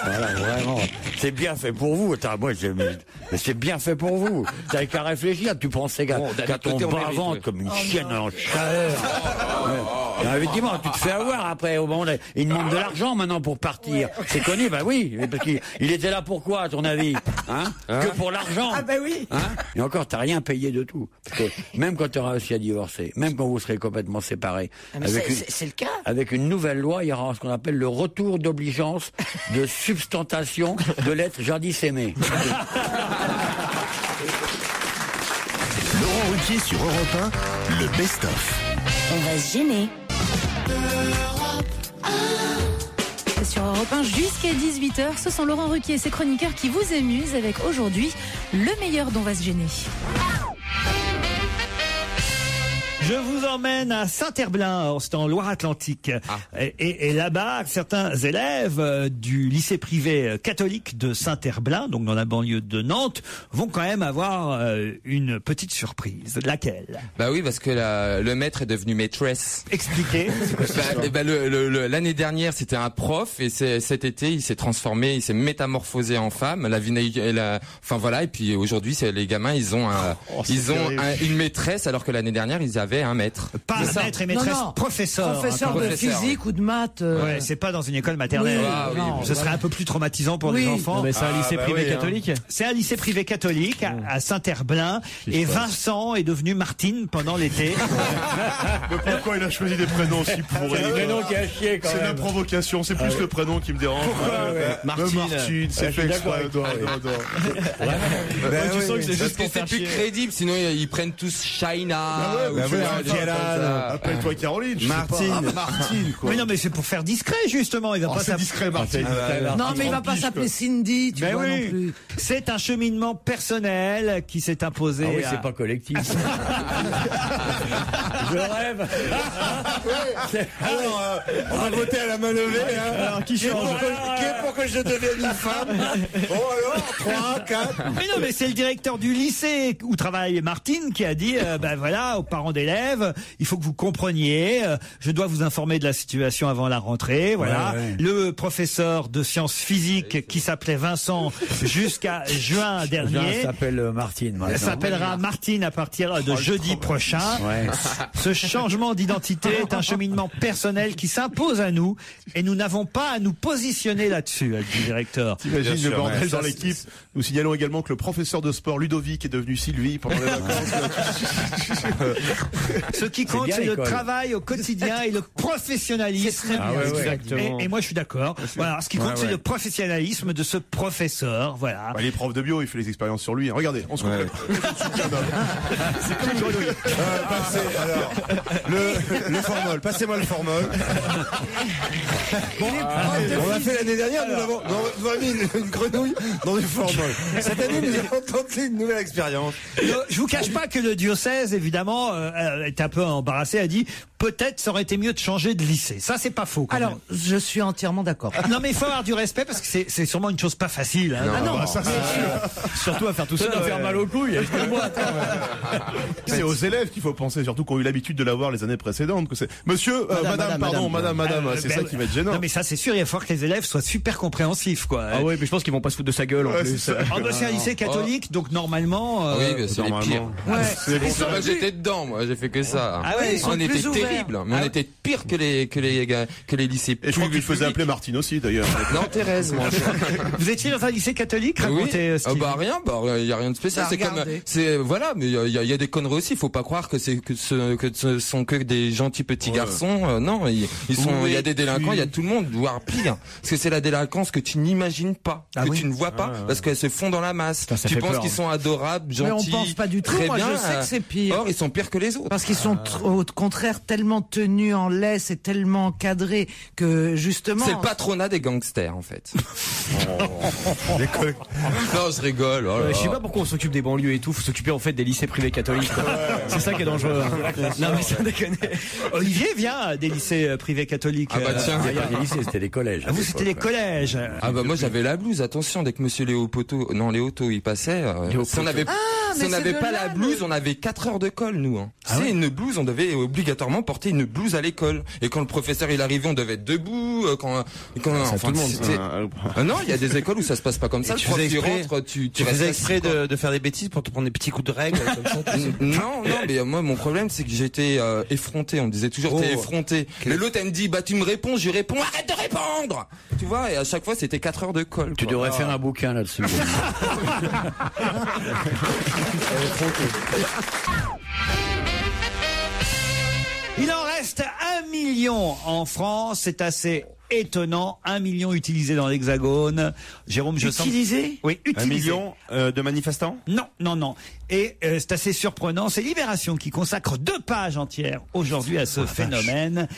Voilà, vraiment. C'est bien fait pour vous. Attends, mais c'est bien fait pour vous. T'avais qu'à réfléchir. Tu pensais qu'à ton bas-ventre comme une chienne en chaleur. Effectivement, tu te fais avoir après. Au moment il demande de l'argent maintenant pour partir. C'est connu, bah oui. Parce qu'il était là pour quoi, à ton avis? Que pour l'argent. Ah bah oui. Et encore, t'as rien payé de tout. Parce que même quand tu auras réussi à divorcer, même quand vous serez complètement séparés, c'est le cas. avec une nouvelle loi, il y aura ce qu'on appelle le retour d'obligeance de substantation de l'être jadis aimé. Laurent Ruquier sur Europe 1, le best-of. On va se gêner. Sur Europe 1 jusqu'à 18h, ce sont Laurent Ruquier et ses chroniqueurs qui vous amusent avec aujourd'hui le meilleur dont on va se gêner. Je vous emmène à Saint-Herblain, c'est en Loire-Atlantique. Et là-bas, certains élèves du lycée privé catholique de Saint-Herblain, donc dans la banlieue de Nantes, vont quand même avoir une petite surprise. Laquelle? Bah oui, parce que le maître est devenu maîtresse. Expliquez. L'année dernière, c'était un prof, et cet été, il s'est transformé, il s'est métamorphosé en femme. Enfin voilà, et puis aujourd'hui, les gamins, ils ont une maîtresse, alors que l'année dernière, ils avaient un maître. Pas un maître et maîtresse, professeur. Professeur de physique ou de maths. Ouais, c'est pas dans une école maternelle. Oui, Ce serait un peu plus traumatisant pour les enfants. Non, mais c'est un lycée privé catholique. C'est un lycée privé catholique à Saint-Herblain. Et Vincent est devenu Martine pendant l'été. Mais pourquoi il a choisi des prénoms aussi pourris? C'est le prénom qui a chié quand même. C'est la provocation, c'est plus le prénom qui me dérange. Martine, c'est fait exprès. Tu sens que c'est juste pour faire plus chier. crédible, sinon ils prennent tous Shaina. Appelle-toi Caroline. Martine, quoi. Mais non, mais c'est pour faire discret, justement. Il va pas C'est discret, Martine. Non, mais il va pas s'appeler Cindy, tu vois non plus. C'est un cheminement personnel qui s'est imposé. Ah oui, c'est pas collectif. Je rêve. Alors, on va voter à la main levée. Hein. Alors, qui change? Qui est pour que je devienne une femme? Bon alors, 3, 4. Mais non, mais c'est le directeur du lycée où travaille Martine qui a dit, voilà, aux parents d'élèves, il faut que vous compreniez, je dois vous informer de la situation avant la rentrée, voilà. Ouais. Le professeur de sciences physiques qui s'appelait Vincent jusqu'à juin dernier. s'appelle Martine. Elle s'appellera Martine à partir de jeudi prochain. Ouais. Ce changement d'identité est un cheminement personnel qui s'impose à nous et nous n'avons pas à nous positionner là-dessus, a dit le directeur. T'imagines le bordel dans l'équipe. Nous signalons également que le professeur de sport Ludovic est devenu Sylvie pendant les vacances. Ce qui compte, c'est le travail au quotidien et le professionnalisme. Exactement. Et moi, je suis d'accord. Voilà, ce qui compte, c'est le professionnalisme de ce professeur. Voilà. Bah, les profs de bio, il fait les expériences sur lui. Regardez, on se complète. C'est comme une grenouille. Passez, alors, le formol. Passez-moi le formol. On l'a fait l'année dernière, nous avons mis une grenouille dans du formol. Cette année, nous avons tenté une nouvelle expérience. Je vous cache pas que le diocèse, évidemment, est un peu embarrassé, a dit peut-être ça aurait été mieux de changer de lycée. Ça, c'est pas faux. Alors, je suis entièrement d'accord. Non, mais il faut avoir du respect parce que c'est sûrement une chose pas facile. Hein. Non, ça, c'est sûr. Surtout à faire tout ça. Ça doit faire mal aux couilles. C'est aux élèves qu'il faut penser, surtout qu'on a eu l'habitude de l'avoir les années précédentes. Que c'est Monsieur, madame, c'est ça qui va être gênant. Non, mais ça, c'est sûr, il va falloir que les élèves soient super compréhensifs, quoi. Ah ouais, mais je pense qu'ils vont pas se foutre de sa gueule en plus. C'est un lycée catholique, donc normalement. Oui, mais c'est les pires. Moi, j'étais dedans, moi, j'ai fait que ça. Ah ouais, on était terribles, mais on était pire que les lycées. Et je crois qu'il faisait appeler Martine aussi, d'ailleurs. Non, Thérèse, moi. Vous étiez dans un lycée catholique? Racontez, oui. Rien, il y a rien de spécial. Mais il y a des conneries aussi. Il faut pas croire que ce sont que des gentils petits garçons. Non, il y a des délinquants, il y a tout le monde, voire pire. Parce que c'est la délinquance que tu n'imagines pas, tu ne vois pas, parce qu'elles se font dans la masse. Tu penses qu'ils sont adorables, gentils. Mais on pense pas du tout. Très Moi, bien. je sais que c'est pire. Or, ils sont pires que les autres. Parce qu'ils sont au contraire tellement tenus en laisse et tellement cadrés que justement. C'est le patronat des gangsters en fait. Non, je rigole. Je sais pas pourquoi on s'occupe des banlieues et tout. Faut s'occuper en fait des lycées privés catholiques. C'est ça qui est dangereux. Non mais ça déconne. Olivier vient des lycées privés catholiques. Ah bah tiens, les lycées, c'était les collèges. Ah, vous, c'était les collèges. Ah bah moi j'avais la blouse. Attention, dès que Monsieur Léopoto, il passait. Si on n'avait pas la blouse, on avait 4 heures de colle nous. Hein. C'est une blouse, on devait obligatoirement porter une blouse à l'école. Et quand le professeur il arrivait, on devait être debout. Enfin, tout le monde. Non, il y a des écoles où ça se passe pas comme ça. Tu faisais exprès de faire des bêtises pour te prendre des petits coups de règle comme ça. Non, mais moi mon problème c'est que j'étais effronté. On me disait toujours t'es effronté. Mais l'autre elle me dit tu me réponds, je lui réponds arrête de répondre. Tu vois, et à chaque fois c'était 4 heures de colle. Tu devrais faire un bouquin là-dessus. Il en reste 1 million en France, c'est assez étonnant. 1 million utilisé dans l'Hexagone. Jérôme, je sens. Utilisé? Oui, utilisé. 1 million de manifestants? Non. Et c'est assez surprenant. C'est Libération qui consacre 2 pages entières aujourd'hui à ce phénomène.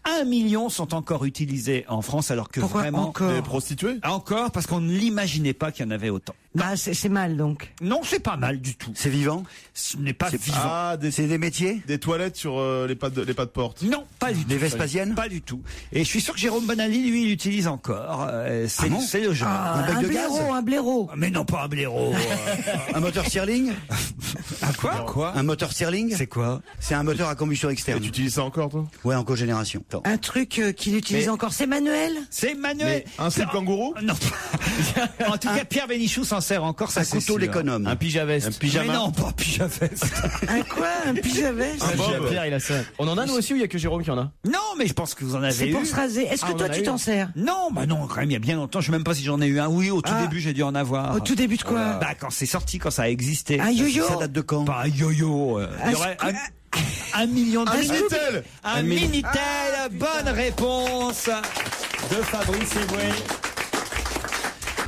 1 million sont encore utilisés en France alors que pourquoi vraiment encore des prostituées encore parce qu'on ne l'imaginait pas qu'il y en avait autant. Bah c'est mal donc. Non, c'est pas mal du tout. C'est vivant? Ce n'est pas vivant. Ah, c'est des métiers? Des toilettes sur les pas de porte? Non, pas du tout. Des Vespasiennes? Pas du tout. Et je suis sûr que Jérôme Bonali, lui, il l'utilise encore. C'est le genre. Un bec de gaz? Un blaireau. Mais non, pas un blaireau. Un moteur Stirling? Un quoi? Un moteur Stirling? C'est quoi? C'est un moteur à combustion externe. Et tu utilises ça encore, toi? Ouais, en cogénération. Un truc qu'il utilise encore, c'est Manuel? C'est Manuel. Un slip kangourou? Non. En tout cas, Pierre Bénichou s'en sert encore, ça c'est couteau l'économe. Un pyjaveste. Un pyjama. Mais non, pas un pyjaveste. Un quoi? Un pyjaveste? Pierre, il a ça. On en a nous aussi ou il y a que Jérôme qui en a? Non, mais je pense que vous en avez eu. C'est pour se raser. Est-ce que toi tu t'en sers? Non, bah non, quand même, il y a bien longtemps. Je sais même pas si j'en ai eu un. Oui, au tout début, j'ai dû en avoir. Au tout début de quoi? Bah quand c'est sorti, quand ça a existé. Un yo-yo? Ça date de quand? Pas un yo-yo. Il y aurait 1 million de Minitel. Un Minitel. Bonne réponse de Fabrice Eboué.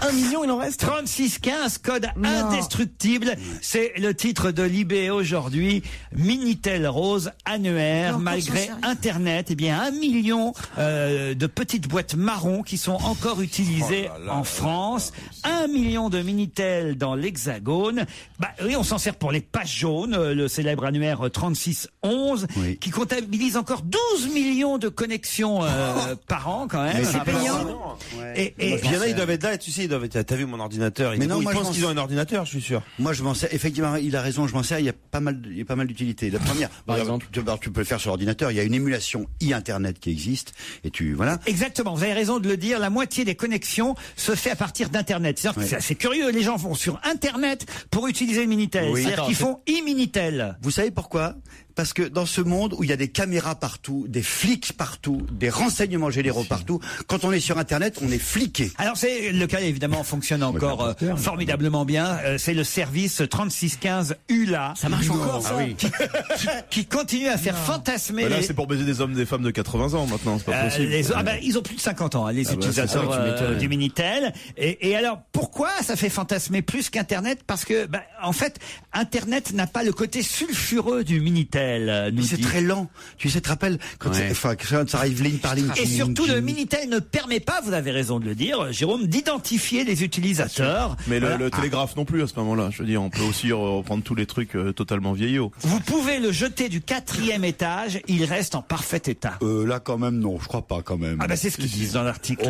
1 million, il en reste 3615, code indestructible. C'est le titre de Libé aujourd'hui. Minitel Rose annuaire, malgré Internet. Eh bien, 1 million de petites boîtes marron qui sont encore utilisées en France. 1 million de Minitel dans l'Hexagone. Bah oui, on s'en sert pour les pages jaunes, le célèbre annuaire 3611, qui comptabilise encore 12 millions de connexions par an quand même. Mais c'est payant. Et il y en a, ils doivent être là, tu sais, t'as vu mon ordinateur, Mais non, ils moi, pensent qu'ils ont un ordinateur, je suis sûr. Moi, je m'en sers. Effectivement, il a raison, je m'en sers. Il y a pas mal d'utilités. La première, par exemple, tu peux le faire sur l'ordinateur. Il y a une émulation e-internet qui existe. Et voilà. Exactement. Vous avez raison de le dire. La moitié des connexions se fait à partir d'Internet. C'est-à-dire que c'est assez curieux. Les gens vont sur Internet pour utiliser le Minitel. C'est-à-dire qu'ils font e-Minitel. Vous savez pourquoi? Parce que dans ce monde où il y a des caméras partout, des flics partout, des renseignements généraux partout, quand on est sur Internet, on est fliqué. Alors c'est le cas, évidemment, fonctionne encore formidablement bien. C'est le service 3615 ULA. Ça marche encore, ça. Qui continue à faire fantasmer. Là, c'est pour baiser des hommes, des femmes de 80 ans maintenant, c'est pas possible. Ils ont plus de 50 ans, les utilisateurs du Minitel. Et alors, pourquoi ça fait fantasmer plus qu'Internet? Parce que, en fait, Internet n'a pas le côté sulfureux du Minitel. Mais c'est très lent. Tu sais, te rappelles quand ça arrive ligne par ligne. Et surtout, le Minitel ne permet pas, vous avez raison de le dire, Jérôme, d'identifier les utilisateurs. Mais le télégraphe non plus à ce moment-là. Je veux dire, on peut aussi reprendre tous les trucs totalement vieillots. Vous pouvez le jeter du 4e étage, il reste en parfait état. Là, quand même, non, je crois pas, quand même. Ah c'est ce qu'ils disent dans l'article.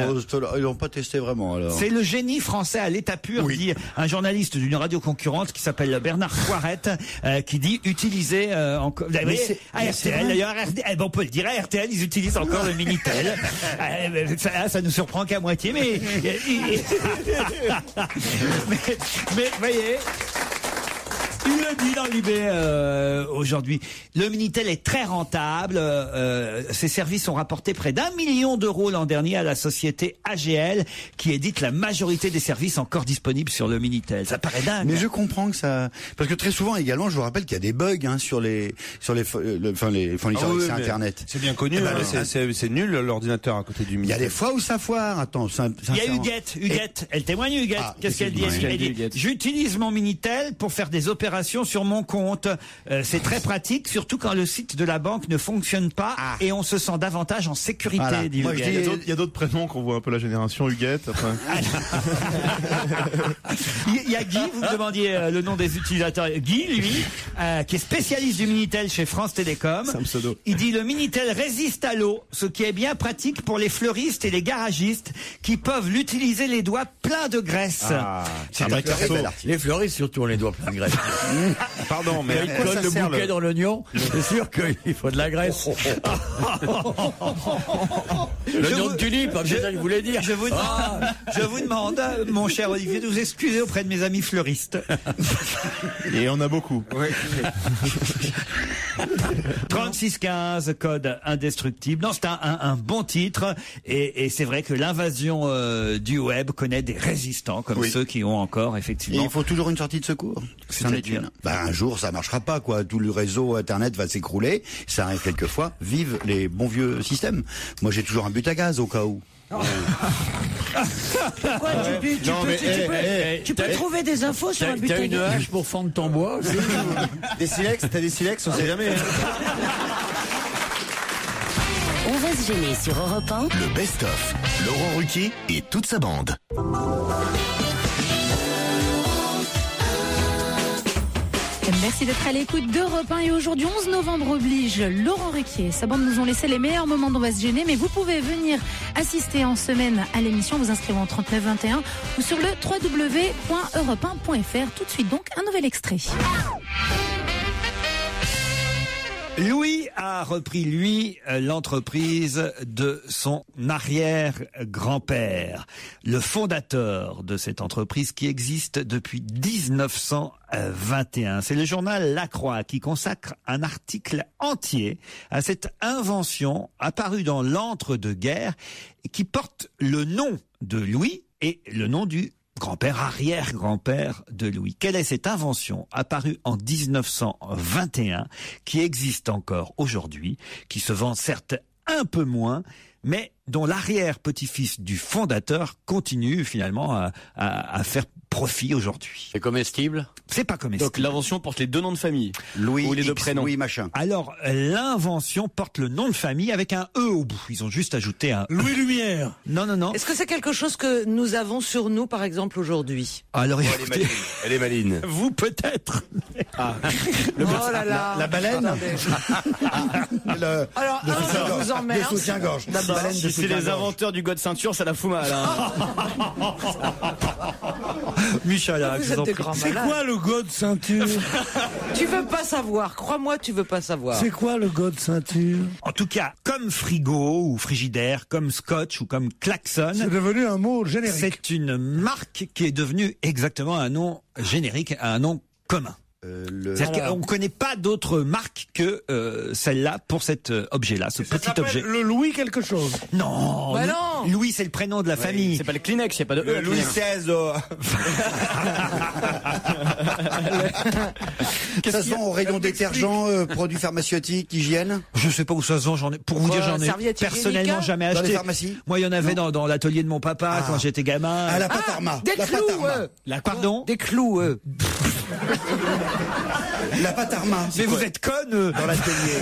Ils n'ont pas testé vraiment, alors. C'est le génie français à l'état pur, dit un journaliste d'une radio concurrente qui s'appelle Bernard Poirette, qui dit utiliser encore. RTL, d'ailleurs, on peut le dire, à RTL, ils utilisent encore le Minitel. Ça nous surprend qu'à moitié, mais voyez. Il le dit dans l'IB aujourd'hui. Le Minitel est très rentable. Ses services ont rapporté près d'1 million d'euros l'an dernier à la société AGL, qui édite la majorité des services encore disponibles sur le Minitel. Ça paraît dingue. Mais je comprends que ça, parce que très souvent également, je vous rappelle qu'il y a des bugs sur les fournisseurs d'accès Internet. C'est bien connu. C'est nul l'ordinateur à côté du Minitel. Il y a des fois où ça foire. Attends, il y a Huguette. Elle témoigne, Huguette. Qu'est-ce qu'elle dit? Elle dit, j'utilise mon Minitel pour faire des opérations sur mon compte. C'est très pratique, surtout quand le site de la banque ne fonctionne pas et on se sent davantage en sécurité. Voilà. Il y a d'autres prénoms qu'on voit un peu la génération Huguette. Enfin. Il y a Guy, vous me demandiez le nom des utilisateurs. Guy, lui, qui est spécialiste du Minitel chez France Télécom. C'est un pseudo. Il dit le Minitel résiste à l'eau, ce qui est bien pratique pour les fleuristes et les garagistes qui peuvent l'utiliser les doigts pleins de graisse. Les fleuristes surtout ont les doigts pleins de graisse. Pardon, mais il colle le bouquet dans l'oignon. C'est sûr qu'il faut de la graisse. L'oignon de tulipe, c'est ça que je voulais dire. Je vous demande, mon cher Olivier, de vous excuser auprès de mes amis fleuristes. Et on a beaucoup. 3615, code indestructible. Non, c'est un bon titre. Et c'est vrai que l'invasion du web connaît des résistants comme ceux qui ont encore, effectivement. Et il faut toujours une sortie de secours. Un jour, ça marchera pas, quoi. Tout le réseau Internet va s'écrouler. Ça arrive quelquefois. Vive les bons vieux systèmes. Moi, j'ai toujours un but à gaz au cas où. Tu peux trouver des infos sur un but à gaz. T'as une hache pour fendre ton bois aussi. T'as des silex, on sait jamais. On va se gêner sur Europe 1. Le best-of. Laurent Ruquier et toute sa bande. Merci d'être à l'écoute d'Europe 1 et aujourd'hui 11 novembre oblige Laurent Ruquier et sa bande nous ont laissé les meilleurs moments d'On va se gêner, mais vous pouvez venir assister en semaine à l'émission, vous inscrivant au 3921 ou sur le www.europe1.fr. Tout de suite donc un nouvel extrait. Louis a repris, lui, l'entreprise de son arrière-grand-père, le fondateur de cette entreprise qui existe depuis 1921. C'est le journal La Croix qui consacre un article entier à cette invention apparue dans l'entre-deux-guerres et qui porte le nom de Louis et le nom du grand-père, arrière-grand-père de Louis. Quelle est cette invention apparue en 1921 qui existe encore aujourd'hui, qui se vend certes un peu moins, mais dont l'arrière-petit-fils du fondateur continue finalement à faire profit aujourd'hui. C'est comestible? C'est pas comestible. Donc l'invention porte les 2 noms de famille. Louis ou les 2 X, prénoms. Louis machin. Alors, l'invention porte le nom de famille avec un E au bout. Ils ont juste ajouté un Louis Lumière. Non, non, non. Est-ce que c'est quelque chose que nous avons sur nous, par exemple, aujourd'hui? Alors, écoutez, elle est maline. Vous peut-être. Oh là là. La baleine. Alors, je vous emmerde. Le soutien-gorge. La baleine de Si c'est les soutien-gorge. inventeurs du god ceinture, ça la fout mal. Hein. Michel, Vous êtes des grands C'est malades. quoi le god ceinture? Tu veux pas savoir. Crois-moi, tu veux pas savoir. C'est quoi le god ceinture? En tout cas, comme frigo ou frigidaire, comme scotch ou comme klaxon. C'est devenu un mot générique. C'est une marque qui est devenue exactement un nom générique, un nom commun. C'est-à-dire qu'on ne connaît pas d'autre marque que celle-là pour cet objet-là, ce petit objet. Le Louis quelque chose. Non, Bah non. Louis c'est le prénom de la famille. C'est pas le Kleenex, il n'y a pas de E. Louis XVI. Ça se vend au rayon détergent, produits pharmaceutiques, hygiène. Je sais pas où ça se vend, pour vous Quoi, dire, j'en ai serviette personnellement hygiénique, jamais Dans acheté. les pharmacies? Moi, il y en avait dans l'atelier de mon papa quand j'étais gamin. Ah, la pâte Arma. Des La pâte clous, Arma. Pardon? Des clous, La pâte Arma. Mais vous êtes conne. Dans l'atelier.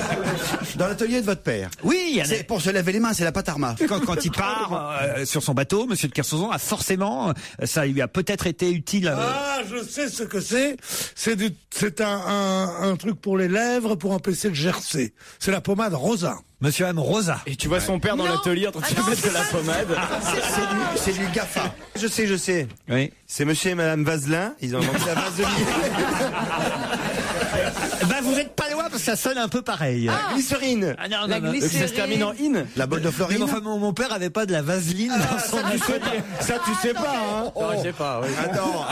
Dans l'atelier de votre père. Oui, il y en a. C'est pour se laver les mains, c'est la pâte Arma. Quand il part sur son bateau, Monsieur de Kersauzon a forcément, ça lui a peut-être été utile. Ah, je sais ce que c'est. C'est un truc pour les lèvres pour empêcher le gercer. C'est la pommade Rosa. Monsieur M. Rosa. Et tu vois son père dans l'atelier en train de se mettre de la pommade. C'est du GAFA. Je sais. Oui. C'est monsieur et madame Vaselin. Ils ont inventé la vaseline. Ben, vous êtes pas loin parce que ça sonne un peu pareil. La glycérine. Ah non, La non, non. glycérine. Ça se termine en in. La botte de Mais Florine. enfin, mon père avait pas de la vaseline dans son atelier. Ça, tu sais pas, hein. Non, je sais pas, oui. Attends.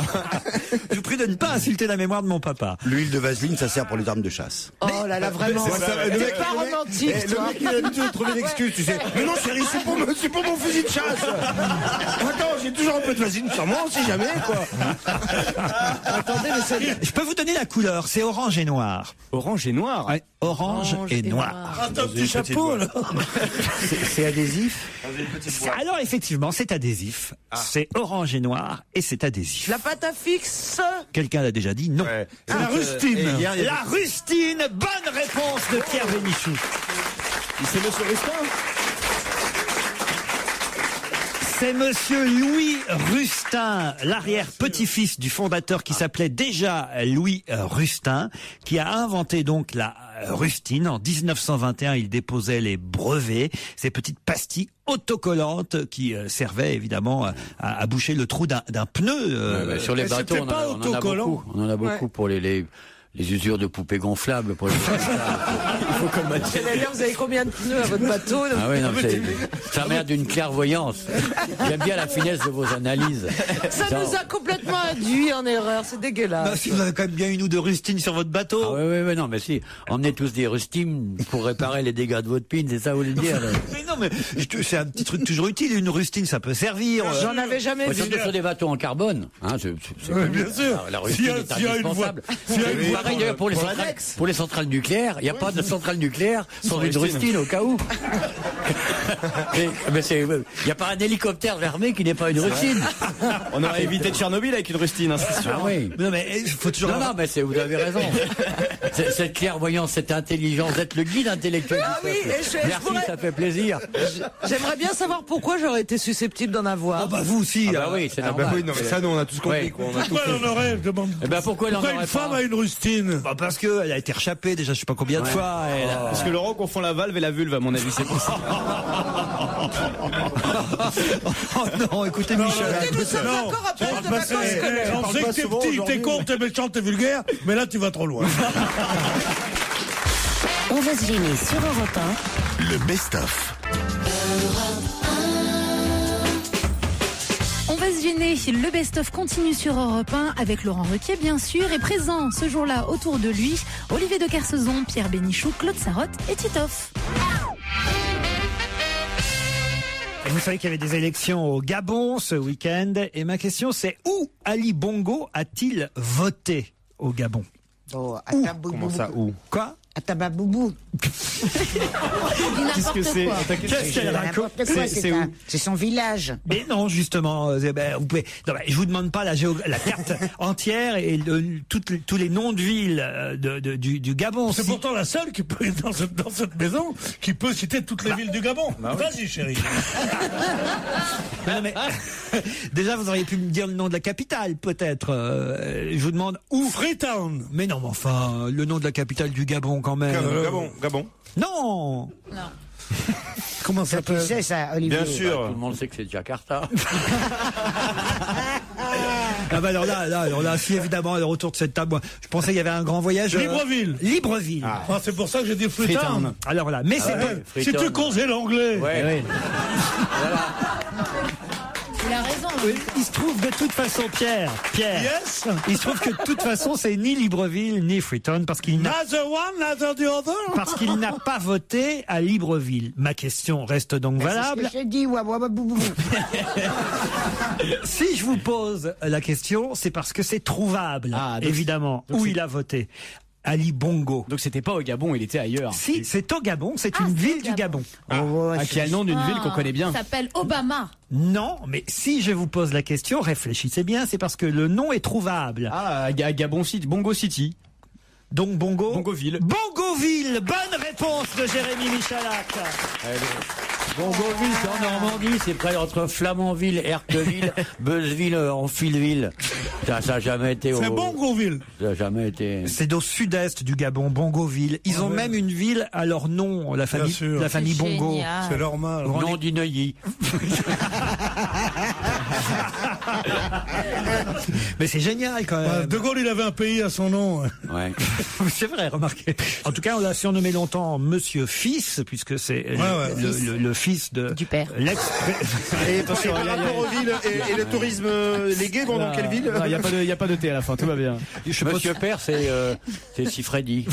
Je vous prie de ne pas insulter la mémoire de mon papa. L'huile de vaseline, ça sert pour les armes de chasse. Oh là là, vraiment. T'es pas romantique, Le toi. mec, il a l'habitude de trouver une excuse, tu sais. Mais non, chérie, c'est pour mon fusil de chasse. Attends, j'ai toujours un peu de vaseline sur moi, on sait jamais, quoi. Attendez, mais c'est... Je peux vous donner la couleur, c'est orange et noir. Orange et noir. Ouais, orange et noir. Ah, t'as un petit chapeau, là. C'est adhésif. Alors effectivement, c'est adhésif. C'est orange et noir et c'est adhésif. La pâte à fixe. Quelqu'un l'a déjà dit, non. C'est la rustine. La rustine, bonne réponse de Pierre Bénichou. C'est monsieur Rustin. C'est monsieur Louis Rustin, l'arrière-petit-fils du fondateur qui s'appelait déjà Louis Rustin, qui a inventé donc la rustine. En 1921, il déposait les brevets, ces petites pastilles autocollantes qui servaient évidemment à boucher le trou d'un pneu. Sur les Mais bateaux, c'était on pas en a autocollant. beaucoup. On en a beaucoup pour les usures de poupées gonflables. Pour les... Il faut comme C'est-à-dire, vous avez combien de pneus à votre bateau? Ah oui, non, ça m'a l'air d'une clairvoyance. J'aime bien la finesse de vos analyses. Ça nous a complètement induit en erreur, c'est dégueulasse. Bah, si vous avez quand même bien une ou deux rustines sur votre bateau. Ah oui, non, mais si. Emmenez tous des rustines pour réparer les dégâts de votre pine, c'est ça vous voulez dire? Mais non, mais c'est un petit truc toujours utile. Une rustine, ça peut servir. J'en avais jamais vu. Surtout sur des bateaux en carbone. Hein, c'est Oui, bien sûr. La rustine est indispensable. Pareil d'ailleurs pour les centrales nucléaires. Il n'y a pas de centrale nucléaire sans une rustine au cas où. Mais il n'y a pas un hélicoptère armé qui n'est pas une rustine. On aurait évité Tchernobyl avec une rustine, hein, c'est sûr. Ah oui. Non, mais il faut toujours. Non, mais vous avez raison. Cette clairvoyance, cette intelligence, d'être le guide intellectuel. Ah du oui, peuple. et je Merci, pourrais- ça fait plaisir. J'aimerais bien savoir pourquoi j'aurais été susceptible d'en avoir. Ah bah vous aussi. Ah bah oui, c'est normal. Bah oui, non, mais ça, nous, on a tous compris, Ouais. quoi. On a tout Pourquoi fait. elle en aurait, je demande. Eh ben pourquoi il en Pourquoi aurait une femme pas a une rustine? Bah parce que elle a été rechapée déjà, je sais pas combien de fois. Parce que Laurent confond la valve et la vulve, à mon avis, c'est pour ça. Oh non, écoutez Michel. Écoutez, nous sommes encore à peine de vacances scolaires. On sait que t'es petit, t'es con, t'es méchant, t'es vulgaire, mais là tu vas trop loin. On va se gêner sur Europe Le best-of. On va se gêner. Le best-of continue sur Europe 1 avec Laurent Ruquier, bien sûr, et présent ce jour-là autour de lui, Olivier de Kersauzon, Pierre Bénichou, Claude Sarraute et Titoff. Et vous savez qu'il y avait des élections au Gabon ce week-end. Et ma question, c'est où Ali Bongo a-t-il voté au Gabon? Oh, Comment ça, où? Quoi? Atababoubou. Qu'est-ce que c'est? Qu'est-ce qu'elle raconte? C'est son village. Mais non, justement, vous pouvez. Non, je vous demande pas la carte entière et tous les noms de villes du Gabon. C'est pourtant la seule qui peut dans cette maison qui peut citer toutes les villes du Gabon. Vas-y, chérie. Non, mais déjà, vous auriez pu me dire le nom de la capitale, peut-être. Je vous demande où. Freetown. Mais non, mais enfin, le nom de la capitale du Gabon, quand même. Gabon. Non. Comment ça peut? Tu sais ça, Olivier? Bien sûr. Tout le monde sait que c'est Jakarta. Ah bah alors là, si évidemment, alors autour de cette table, moi, je pensais qu'il y avait un grand voyage. Libreville. Ah, c'est pour ça que j'ai dit Freetown. Alors là, mais c'est pas. Si tu causes l'anglais. Ouais. Il a raison. Il se trouve de toute façon, Pierre. Yes. Il se trouve que de toute façon, c'est ni Libreville ni Freetown parce qu'il n'a. Neither one, neither the other. Parce qu'il n'a pas voté à Libreville. Ma question reste donc valable. C'est ce que j'ai dit, Si je vous pose la question, c'est parce que c'est trouvable, évidemment, où il a voté. Ali Bongo. Donc c'était pas au Gabon, il était ailleurs. Si, c'est au Gabon, c'est une ville du Gabon. Qui a le nom d'une ville qu'on connaît bien. Il s'appelle Obama. Non, mais si je vous pose la question, réfléchissez bien, c'est parce que le nom est trouvable. À Gabon City, Bongo City. Donc Bongoville. Bongoville, bonne réponse de Jérémy Michalak. Bongoville, c'est en Normandie, c'est près entre Flamanville, Herqueville, Beuzeville, Enfilville. Ça n'a jamais été C'est Bongoville. Ça n'a jamais été. C'est au sud-est du Gabon, Bongoville. Ils ont même une ville à leur nom, la famille Bongo. Génial. C'est normal. Nom d'Ineuilly. Mais c'est génial quand même. De Gaulle, il avait un pays à son nom. Ouais. C'est vrai, remarquez. En tout cas, on l'a surnommé longtemps Monsieur Fils, puisque c'est le fils du père. Et par rapport aux villes et le tourisme, les gays vont dans quelle ville? Il n'y a pas de thé à la fin, tout va bien. Monsieur Père, c'est Sifredi.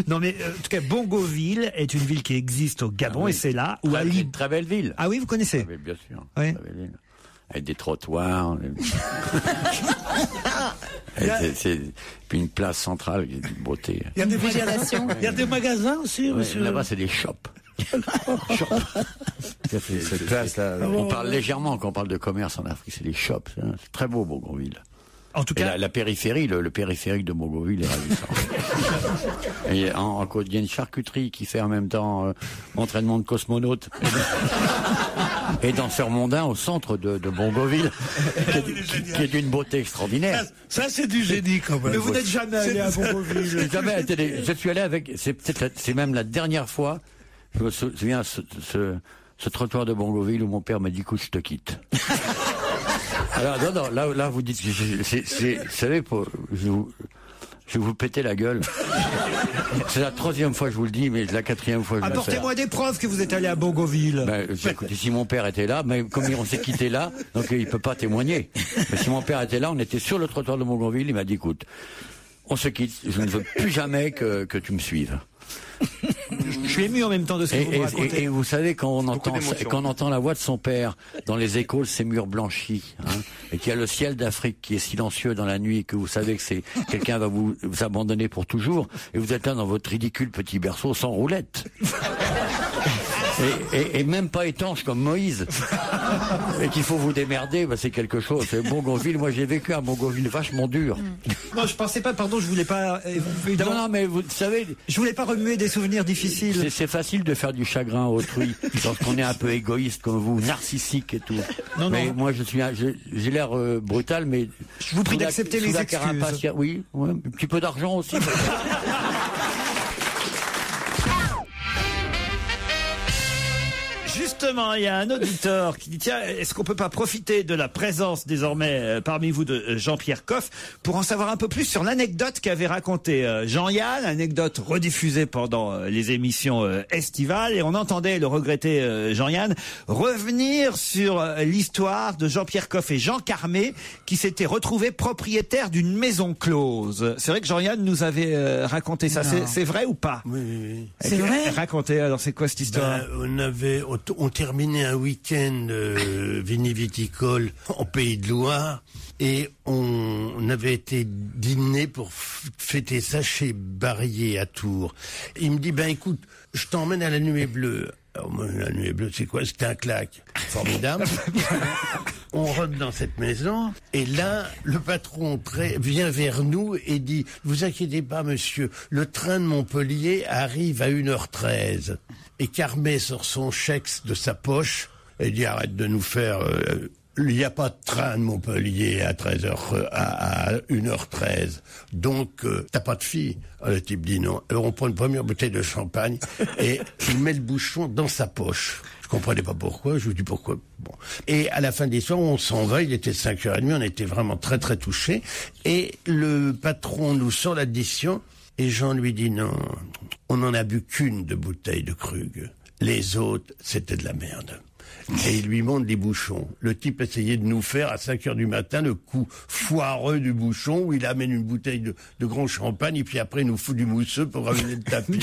Non mais en tout cas, Bongoville est une ville qui existe au Gabon et c'est là où Ali. Une très belle ville. Ah oui, vous connaissez? Oui, bien sûr. Oui. Avec des trottoirs. Puis une place centrale, il y a une beauté. Il y a des magasins aussi, monsieur. Là-bas, c'est des shops. Cette place-là, on parle légèrement quand on parle de commerce en Afrique, c'est les shops. Hein. C'est très beau, Bongoville. En tout cas, la périphérie, le périphérique de Bongoville est ravissant. Et en côte, il y a une charcuterie qui fait en même temps entraînement de cosmonautes et danseur mondain au centre de Bongoville, qui est d'une beauté extraordinaire. Ça c'est du génie quand même. Mais vous n'êtes jamais allé à Bongoville. Je suis allé avec. C'est même la dernière fois. Je me souviens ce trottoir de Bongoville où mon père m'a dit écoute, je te quitte. Alors non, là vous dites, vous savez, je vais vous péter la gueule. C'est la 3e fois que je vous le dis, mais la 4e fois que je le fais. Apportez-moi des preuves que vous êtes allé à Bongoville. Écoutez, si mon père était là, mais comme on s'est quitté là, donc il peut pas témoigner. Mais si mon père était là, on était sur le trottoir de Bongoville, il m'a dit écoute, on se quitte, je ne veux plus jamais que tu me suives. Je suis ému en même temps de ce que vous me racontez. Et vous savez, quand on entend la voix de son père dans les échos de ces murs blanchis, et qu'il y a le ciel d'Afrique qui est silencieux dans la nuit, et que vous savez que quelqu'un va vous abandonner pour toujours, et vous êtes là dans votre ridicule petit berceau sans roulette. Et même pas étanche comme Moïse. Et qu'il faut vous démerder, c'est quelque chose. C'est Bongoville. Moi, j'ai vécu à Bongoville vachement dur. Non, je pensais pas, pardon, je voulais pas, évidemment. Non, mais vous savez. Je voulais pas remuer des souvenirs difficiles. C'est facile de faire du chagrin à autrui lorsqu'on est un peu égoïste comme vous, narcissique et tout. Mais moi, j'ai l'air brutal, mais. Je vous prie d'accepter mes excuses. Oui, un petit peu d'argent aussi. Justement, il y a un auditeur qui dit tiens, est-ce qu'on peut pas profiter de la présence désormais parmi vous de Jean-Pierre Coff pour en savoir un peu plus sur l'anecdote qu'avait raconté Jean-Yann, anecdote rediffusée pendant les émissions estivales, et on entendait le regretté Jean-Yann revenir sur l'histoire de Jean-Pierre Coff et Jean Carmé qui s'étaient retrouvés propriétaires d'une maison close. C'est vrai que Jean-Yann nous avait raconté ça. C'est vrai ou pas? Oui. C'est vrai. Racontez, alors c'est quoi cette histoire? On terminait un week-end viniviticole en Pays de Loire et on avait été dîner pour fêter ça chez Barrier à Tours. Il me dit, ben écoute, je t'emmène à la Nuée Bleue. Alors, moi, la Nuée Bleue, c'est quoi? C'était un claque. Formidable. On rentre dans cette maison, et là, le patron vient vers nous et dit, vous inquiétez pas, monsieur, le train de Montpellier arrive à 1h13. Et Carmet sort son chèque de sa poche, et dit, arrête de nous faire, il n'y a pas de train de Montpellier à 1h13. Donc, t'as pas de fille. Le type dit non. Alors, on prend une première bouteille de champagne, et il met le bouchon dans sa poche. Je comprenais pas pourquoi, je vous dis pourquoi. Bon. Et à la fin de l'histoire, on s'en va, il était 5h30, on était vraiment très très touchés. Et le patron nous sort l'addition, et Jean lui dit non, on n'en a bu qu'une de bouteille de Krug. Les autres, c'était de la merde. Et il lui montre les bouchons. Le type essayait de nous faire à 5h du matin le coup foireux du bouchon où il amène une bouteille de grand champagne et puis après il nous fout du mousseux pour ramener le tapis.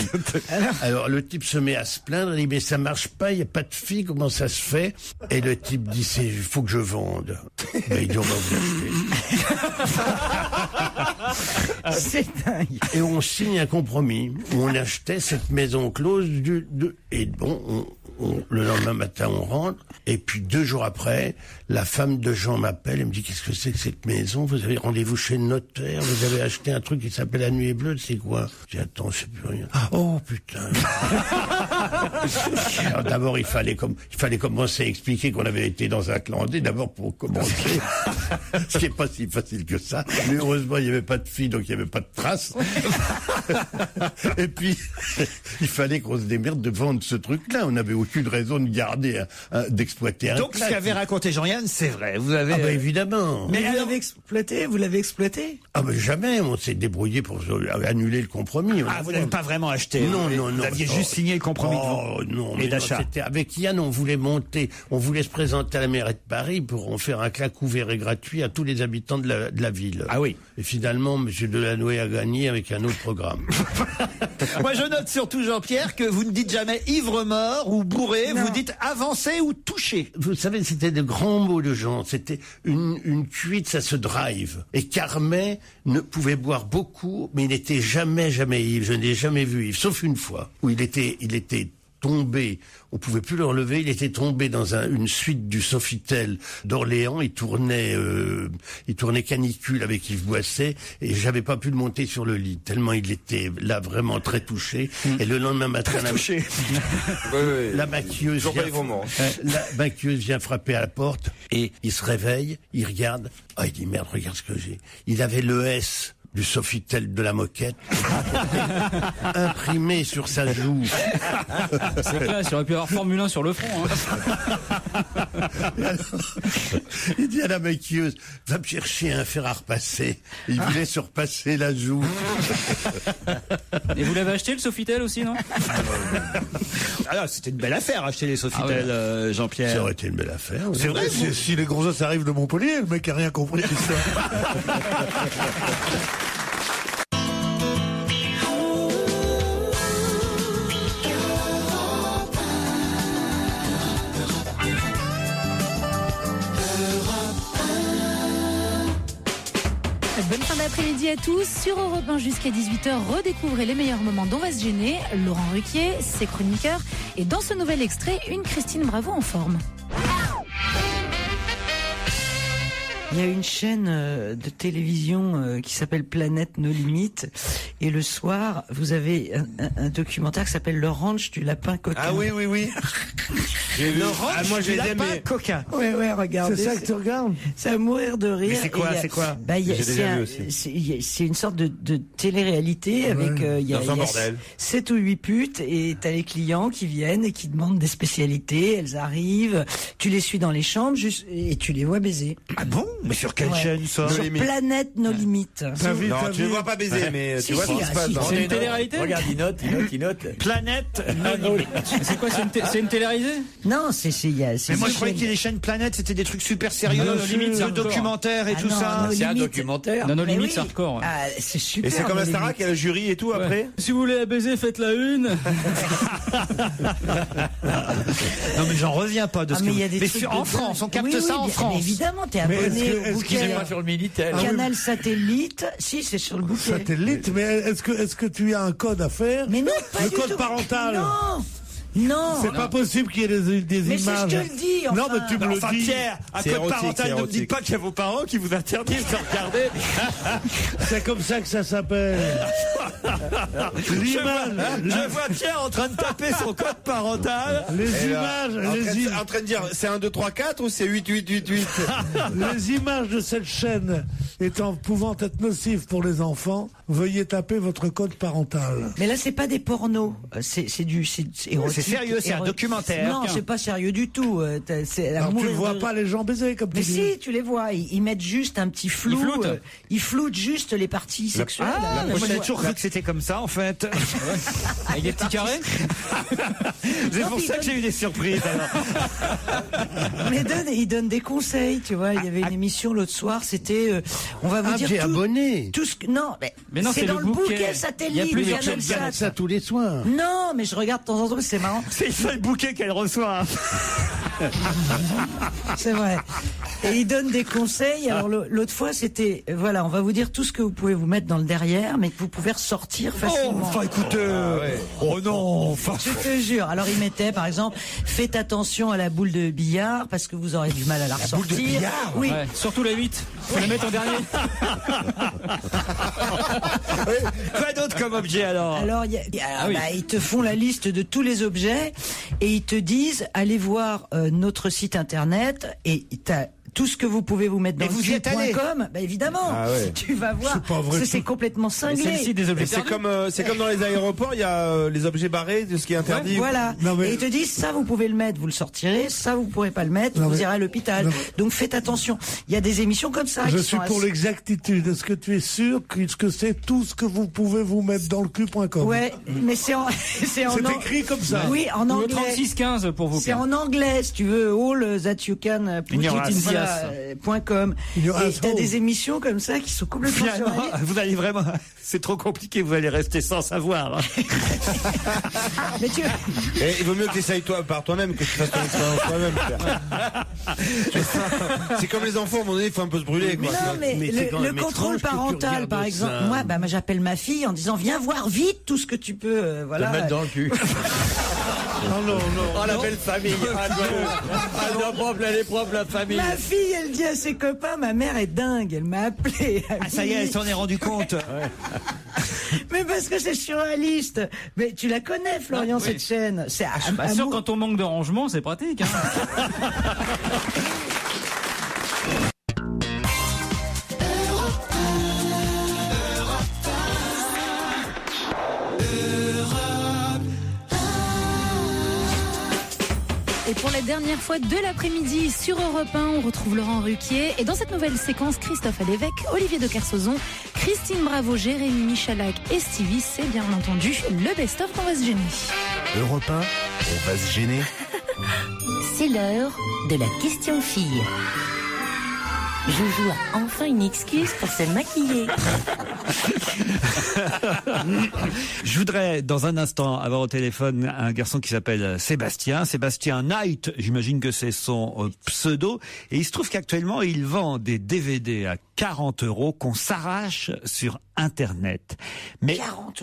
Alors le type se met à se plaindre, il dit mais ça marche pas, il n'y a pas de fille, comment ça se fait? Et le type dit il faut que je vende. Mais il dit on va vous acheter. C'est dingue. Et on signe un compromis où on achetait cette maison close et bon, le lendemain matin, on rentre, et puis 2 jours après, la femme de Jean m'appelle et me dit, qu'est-ce que c'est que cette maison? Vous avez rendez-vous chez le notaire, vous avez acheté un truc qui s'appelle la Nuée Bleue, c'est quoi? Je dis, attends, je sais plus rien. Oh, putain. Alors, d'abord, il fallait commencer à expliquer qu'on avait été dans un clandé, d'abord pour commencer. Ce qui est pas si facile que ça. Mais heureusement, il n'y avait pas de fille, donc il n'y avait pas de traces. Et puis, il fallait qu'on se démerde de vendre ce truc-là. On n'avait aucune raison de garder, d'exploiter un Donc, ce qu'avait raconté Jean-Yann, c'est vrai. Vous avez. Ah, bah, évidemment. Mais vous l'avez exploité? Vous l'avez exploité? Ah, ben, jamais. On s'est débrouillé pour annuler le compromis. Vous n'avez pas vraiment acheté. Non. Vous aviez juste signé le compromis et d'achat. Avec Yann, on voulait se présenter à la mairie de Paris pour en faire un claque ouvert et gratuit à tous les habitants de la ville. Ah oui. Et finalement, monsieur Delanoë a gagné avec un autre programme. Moi, je note surtout, Jean-Pierre, que vous ne dites jamais ivre-mort ou bourré, vous dites avancé ou touché. Vous savez, c'était de grands mots de gens. C'était une cuite, ça se drive. Et Carmet ne pouvait boire beaucoup, mais il n'était jamais ivre. Je n'ai jamais vu ivre, sauf une fois, où il était tombé, on pouvait plus le relever, il était tombé dans une suite du Sofitel d'Orléans, il tournait canicule avec Yves Boisset, et j'avais pas pu le monter sur le lit, tellement il était là vraiment très touché, et le lendemain matin, la maquilleuse vient frapper à la porte, et il se réveille, il regarde, il dit merde, regarde ce que j'ai. Il avait le S du Sofitel de la Moquette imprimé sur sa joue. C'est classe, il aurait pu avoir Formule 1 sur le front. Il dit à la maquilleuse, va me chercher un fer à repasser. Il voulait se repasser la joue. Et vous l'avez acheté le Sofitel aussi, non? Alors c'était une belle affaire acheter les Sofitel, Jean-Pierre. Ça aurait été une belle affaire. C'est vrai, si les gros os arrivent de Montpellier, le mec a rien compris de ça. Bonne fin d'après-midi à tous. Sur Europe 1 jusqu'à 18h, redécouvrez les meilleurs moments d'On va se gêner. Laurent Ruquier, ses chroniqueurs. Et dans ce nouvel extrait, une Christine Bravo en forme. Il y a une chaîne de télévision qui s'appelle Planète No Limites. Et le soir, vous avez un documentaire qui s'appelle Le Ranch du lapin coquin. Ah oui. Le Ranch du lapin coquin. Ouais, regardez. C'est ça que tu regardes? C'est à mourir de rire. Mais c'est quoi? C'est une sorte de télé-réalité avec il y a 7 ou 8 putes et t'as les clients qui viennent et qui demandent des spécialités. Elles arrivent, tu les suis dans les chambres et tu les vois baiser. Ah bon? Mais sur quelle chaîne ça? Sur Planète No Limites. Non, tu ne vois pas baiser, mais tu vois C'est une télé-réalité. Regarde, il note. Planète C'est quoi, c'est une télé-réalité? Non, c'est Mais moi je croyais que les chaînes Planète c'était des trucs super sérieux, No Limits, le documentaire et tout ça. C'est un documentaire. No Limits, hardcore. Ah, c'est super. Et c'est comme No la Starac, il y a le jury et tout après. Si vous voulez la baiser, faites la une. Non mais j'en reviens pas de ce mais que il y a des trucs en de France, dingue. on capte Oui, ça en mais France. évidemment, t'es abonné au bouquet. Pas sur le Minitel. Canal Satellite, si, c'est sur le bouquet. Satellite, mais est-ce que tu as un code à faire? Mais non, pas le du code tout. parental. Non. C'est pas possible qu'il y ait des mais images. Mais je te le dis, enfin. Non, mais tu me le dis. Pierre, un code parental, ne me dites pas qu'il y a vos parents qui vous interdisent de regarder. C'est comme ça que ça s'appelle. Je vois Pierre en train de taper son code parental. Les images, en train de dire, c'est 1, 2, 3, 4 ou c'est 8, 8, 8, 8? Les images de cette chaîne pouvant être nocives pour les enfants, veuillez taper votre code parental. Mais là, c'est pas des pornos. C'est érotique. C'est sérieux, c'est un documentaire. Non, c'est pas sérieux du tout. Alors tu ne vois pas les gens baiser comme tu dis. Mais si, tu les vois. Ils mettent juste un petit flou. Ils floutent juste les parties sexuelles. Moi j'ai toujours cru que c'était comme ça en fait. Avec des petits carrés. C'est pour ça que j'ai eu des surprises alors. Mais ils donnent des conseils, tu vois. Il y avait une émission l'autre soir, c'était on va vous dire j'ai abonné. Tout ce que mais non, c'est dans le bouquet Satellite. Il y a plusieurs chaînes qui regardent ça tous les soirs. Non, mais je regarde de temps en temps, c'est marrant. C'est le seul bouquet qu'elle reçoit. C'est vrai. Et ils donnent des conseils. Alors l'autre fois, c'était voilà, on va vous dire tout ce que vous pouvez vous mettre dans le derrière, mais que vous pouvez ressortir facilement. Oh, enfin écoutez, oh non, enfin. Je te jure. Alors ils mettaient, par exemple, faites attention à la boule de billard parce que vous aurez du mal à la ressortir. Boule de billard, oui. Ouais, surtout la 8. Faut la mettre en dernier. Quoi d'autre comme objet alors? Alors, ils te font la liste de tous les objets et ils te disent allez voir notre site internet et t'as tout ce que vous pouvez vous mettre dans le site.com, bah évidemment, tu vas voir. C'est complètement cinglé. C'est comme dans les aéroports, il y a les objets barrés de ce qui est interdit. Voilà. Et ils te disent ça vous pouvez le mettre, vous le sortirez, ça vous pourrez pas le mettre, vous irez à l'hôpital. Donc faites attention. Il y a des émissions comme ça. Je suis pour l'exactitude. Est-ce que tu es sûr que c'est tout ce que vous pouvez vous mettre dans le cul.com? Ouais, mais c'est écrit comme ça. Oui, en anglais. 3615 pour vous. C'est en anglais, si tu veux. All that you can put it in .com. Et t'as des émissions comme ça qui sont complètement surréalistes. Vous allez vraiment, c'est trop compliqué, vous allez rester sans savoir. Mais il vaut mieux que tu essayes par toi-même que tu fasses ton expérience toi-même. C'est comme les enfants, à un moment donné, il faut un peu se brûler. Quoi. Non, mais le contrôle parental, par exemple, moi, j'appelle ma fille en disant viens voir vite tout ce que tu peux. Voilà. Te mettre dans le cul. Non. Oh, la belle famille. Elle est propre, la famille. Ma fille, elle dit à ses copains, ma mère est dingue, elle m'a appelé. Ah, ça y est, elle s'en est rendu compte. Mais parce que c'est surréaliste. Mais tu la connais, Florian, cette chaîne. C'est je suis pas sûr, quand on manque de rangement, c'est pratique. Hein. Et pour la dernière fois de l'après-midi sur Europe 1, on retrouve Laurent Ruquier. Et dans cette nouvelle séquence, Christophe Alévèque, Olivier de Kersauzon, Christine Bravo, Jérémy Michalak et Stevie, c'est bien entendu le best-of qu'on va se gêner. Europe 1, on va se gêner. C'est l'heure de la question fille. Joujou a enfin une excuse pour se maquiller. Je voudrais dans un instant avoir au téléphone un garçon qui s'appelle Sébastien Knight, j'imagine que c'est son pseudo, et il se trouve qu'actuellement il vend des DVD à 40 € qu'on s'arrache sur Internet. Mais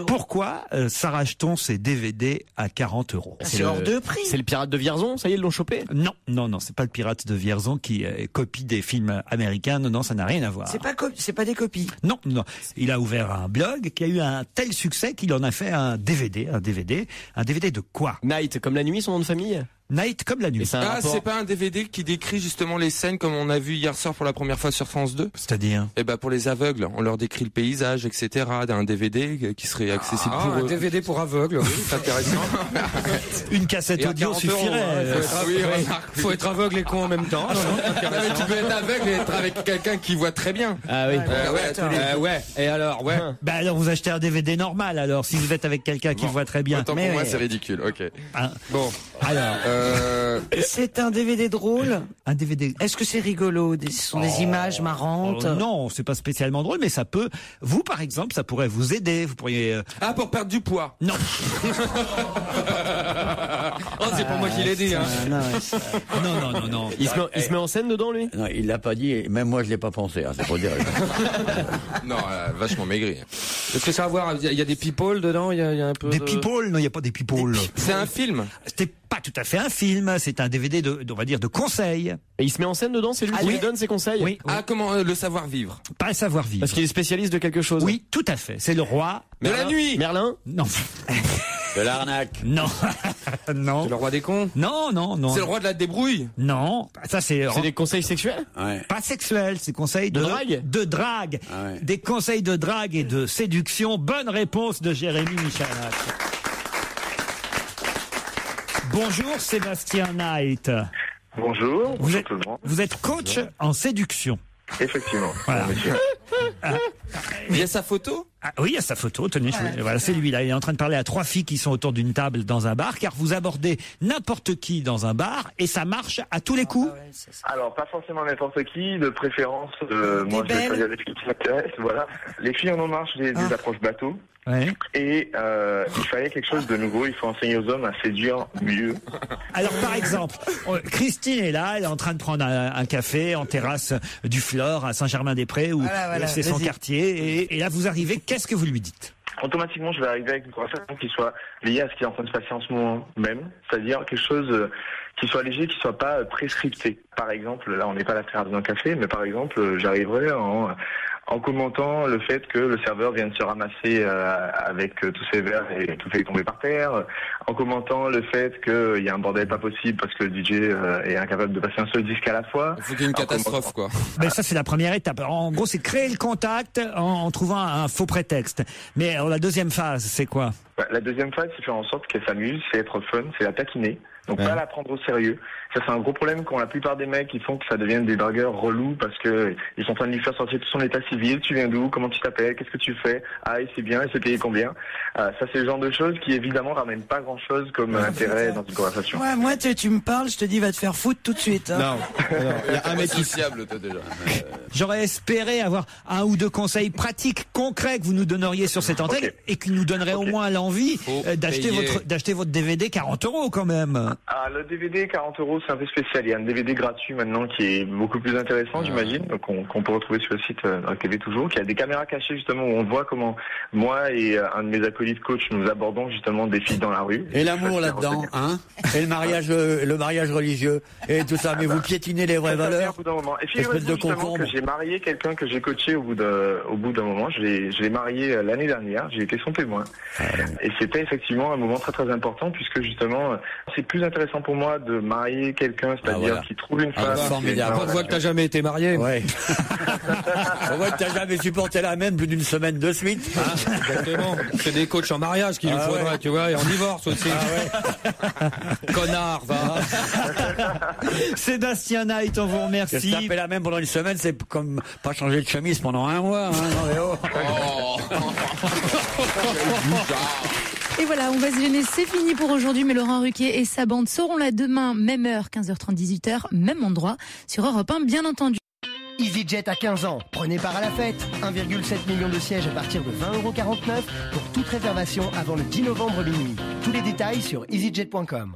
pourquoi s'arrache-t-on ces DVD à 40 €? C'est hors de prix. C'est le pirate de Vierzon, ça y est, ils l'ont chopé? Non, c'est pas le pirate de Vierzon qui copie des films américains. Non, ça n'a rien à voir. C'est pas des copies. Non. Il a ouvert un blog qui a eu un tel succès qu'il en a fait un DVD. Un DVD de quoi? Night, comme la nuit, son nom de famille? Night comme la nuit. C'est pas un DVD qui décrit justement les scènes comme on a vu hier soir pour la première fois sur France 2? C'est-à-dire? Eh ben, pour les aveugles, on leur décrit le paysage, etc. d'un DVD qui serait accessible pour eux. Un DVD pour aveugles, oui, c'est intéressant. Une cassette audio suffirait. Faut être aveugle et con en même temps. Tu peux être aveugle et être avec quelqu'un qui voit très bien. Ah oui. Ouais. Et alors, ouais. Bah alors vous achetez un DVD normal alors si vous êtes avec quelqu'un qui voit très bien. Autant pour moi c'est ridicule. Ok. Bon. Alors. C'est un DVD drôle. Un DVD. Est-ce que c'est rigolo? Ce sont des images marrantes? Non, c'est pas spécialement drôle, mais ça peut. Vous, par exemple, ça pourrait vous aider. Vous pourriez. Pour perdre du poids. Non. C'est pour moi qui l'ai dit. Hein. Non. Il se met en scène dedans, lui? Non, il l'a pas dit. Même moi, je l'ai pas pensé. C'est pour dire. Non, vachement maigri. Est-ce que ça va voir? Il y a des people dedans. Il y a un peu. Des people? Non, il y a pas des people. C'est un film. C'était pas tout à fait un film. C'est un DVD on va dire, de conseils. Et il se met en scène dedans. C'est lui qui lui donne ses conseils. Oui. Comment le savoir-vivre? Pas le savoir-vivre. Parce qu'il est spécialiste de quelque chose. Oui, tout à fait. C'est le roi. De la nuit. Merlin? Non. De l'arnaque? Non. Non. C'est le roi des cons? Non. C'est le roi de la débrouille? Non. Ça c'est des conseils sexuels? Ouais. Pas sexuels, c'est conseils de drague? De drague. Ah ouais. Des conseils de drague et de séduction. Bonne réponse de Jérémy Michalak. Bonjour Sébastien Knight. Bonjour. Vous êtes coach en séduction. Effectivement. Voilà. Il y a sa photo? Oui, il y a sa photo. Tenez, voilà, c'est lui là. Il est en train de parler à 3 filles qui sont autour d'une table dans un bar, car vous abordez n'importe qui dans un bar et ça marche à tous les coups. Alors, pas forcément n'importe qui, de préférence. Moi, je vais choisir les filles qui m'intéressent. Voilà. Les filles en ont marre des approches bateaux. Ouais. Et il fallait quelque chose de nouveau. Il faut enseigner aux hommes à séduire mieux. Alors, par exemple, Christine est là. Elle est en train de prendre un café en terrasse du Flore à Saint-Germain-des-Prés, où c'est son quartier. Et là, vous arrivez. Qu'est-ce que vous lui dites? Automatiquement, je vais arriver avec une conversation qui soit liée à ce qui est en train de se passer en ce moment même. C'est-à-dire quelque chose qui soit léger, qui soit pas prescripté. Par exemple, là, on n'est pas à la terrasse d'un café, mais par exemple, j'arriverai en commentant le fait que le serveur vient de se ramasser avec tous ses verres et tout fait tomber par terre, en commentant le fait qu'il y a un bordel pas possible parce que le DJ est incapable de passer un seul disque à la fois. Il faut qu'il y ait une catastrophe, quoi. Mais ça, c'est la première étape. En gros, c'est créer le contact en trouvant un faux prétexte. Mais alors, la deuxième phase, c'est quoi? La deuxième phase, c'est faire en sorte qu'elle s'amuse, c'est être fun, c'est la taquiner. Donc pas la prendre au sérieux. Ça, c'est un gros problème qu'ont la plupart des mecs qui font que ça devienne des dragueurs relous parce que ils sont en train de lui faire sortir tout son état civil. Tu viens d'où? Comment tu t'appelles? Qu'est-ce que tu fais? Ah, et c'est bien, et c'est payé combien? Ça, c'est le genre de choses qui, évidemment, ramènent pas grand-chose comme intérêt dans une conversation. Ouais, moi, tu me parles, je te dis, va te faire foutre tout de suite. Hein. Non. Il y a un mec qui sociable, toi, déjà. J'aurais espéré avoir un ou deux conseils pratiques, concrets que vous nous donneriez sur cette antenne et qui nous donneraient au moins l'envie d'acheter votre DVD 40 € quand même. Ah, le DVD 40 €, c'est un peu spécial. Il y a un DVD gratuit maintenant qui est beaucoup plus intéressant, j'imagine, qu'on peut retrouver sur le site TV toujours, qui a des caméras cachées justement où on voit comment moi et un de mes acolytes coach nous abordons justement des filles dans la rue. Et l'amour là-dedans, hein? Et le mariage religieux et tout ça. Mais vous piétinez les vraies valeurs. Et figurez-vous justement que j'ai marié quelqu'un que j'ai coaché au bout d'un moment. Je l'ai marié l'année dernière. J'ai été son témoin. Et c'était effectivement un moment très très important puisque justement c'est plus intéressant pour moi de marier quelqu'un, c'est-à-dire qui trouve une femme. Formidable. On voit que t'as jamais été marié. Ouais. On voit que t'as jamais supporté la même plus d'une semaine de suite. Hein. Exactement. C'est des coachs en mariage qu'il nous faudrait, tu vois, et en divorce aussi. Connard, va. Sébastien Knight, on vous remercie. Se taper la même pendant une semaine, c'est comme pas changer de chemise pendant un mois. Hein. Et voilà, on va se gêner, c'est fini pour aujourd'hui, mais Laurent Ruquier et sa bande seront là demain, même heure, 15h30, 18h, même endroit, sur Europe 1, bien entendu. EasyJet a 15 ans, prenez part à la fête. 1,7 million de sièges à partir de 20,49 € pour toute réservation avant le 10 novembre minuit. Tous les détails sur easyjet.com.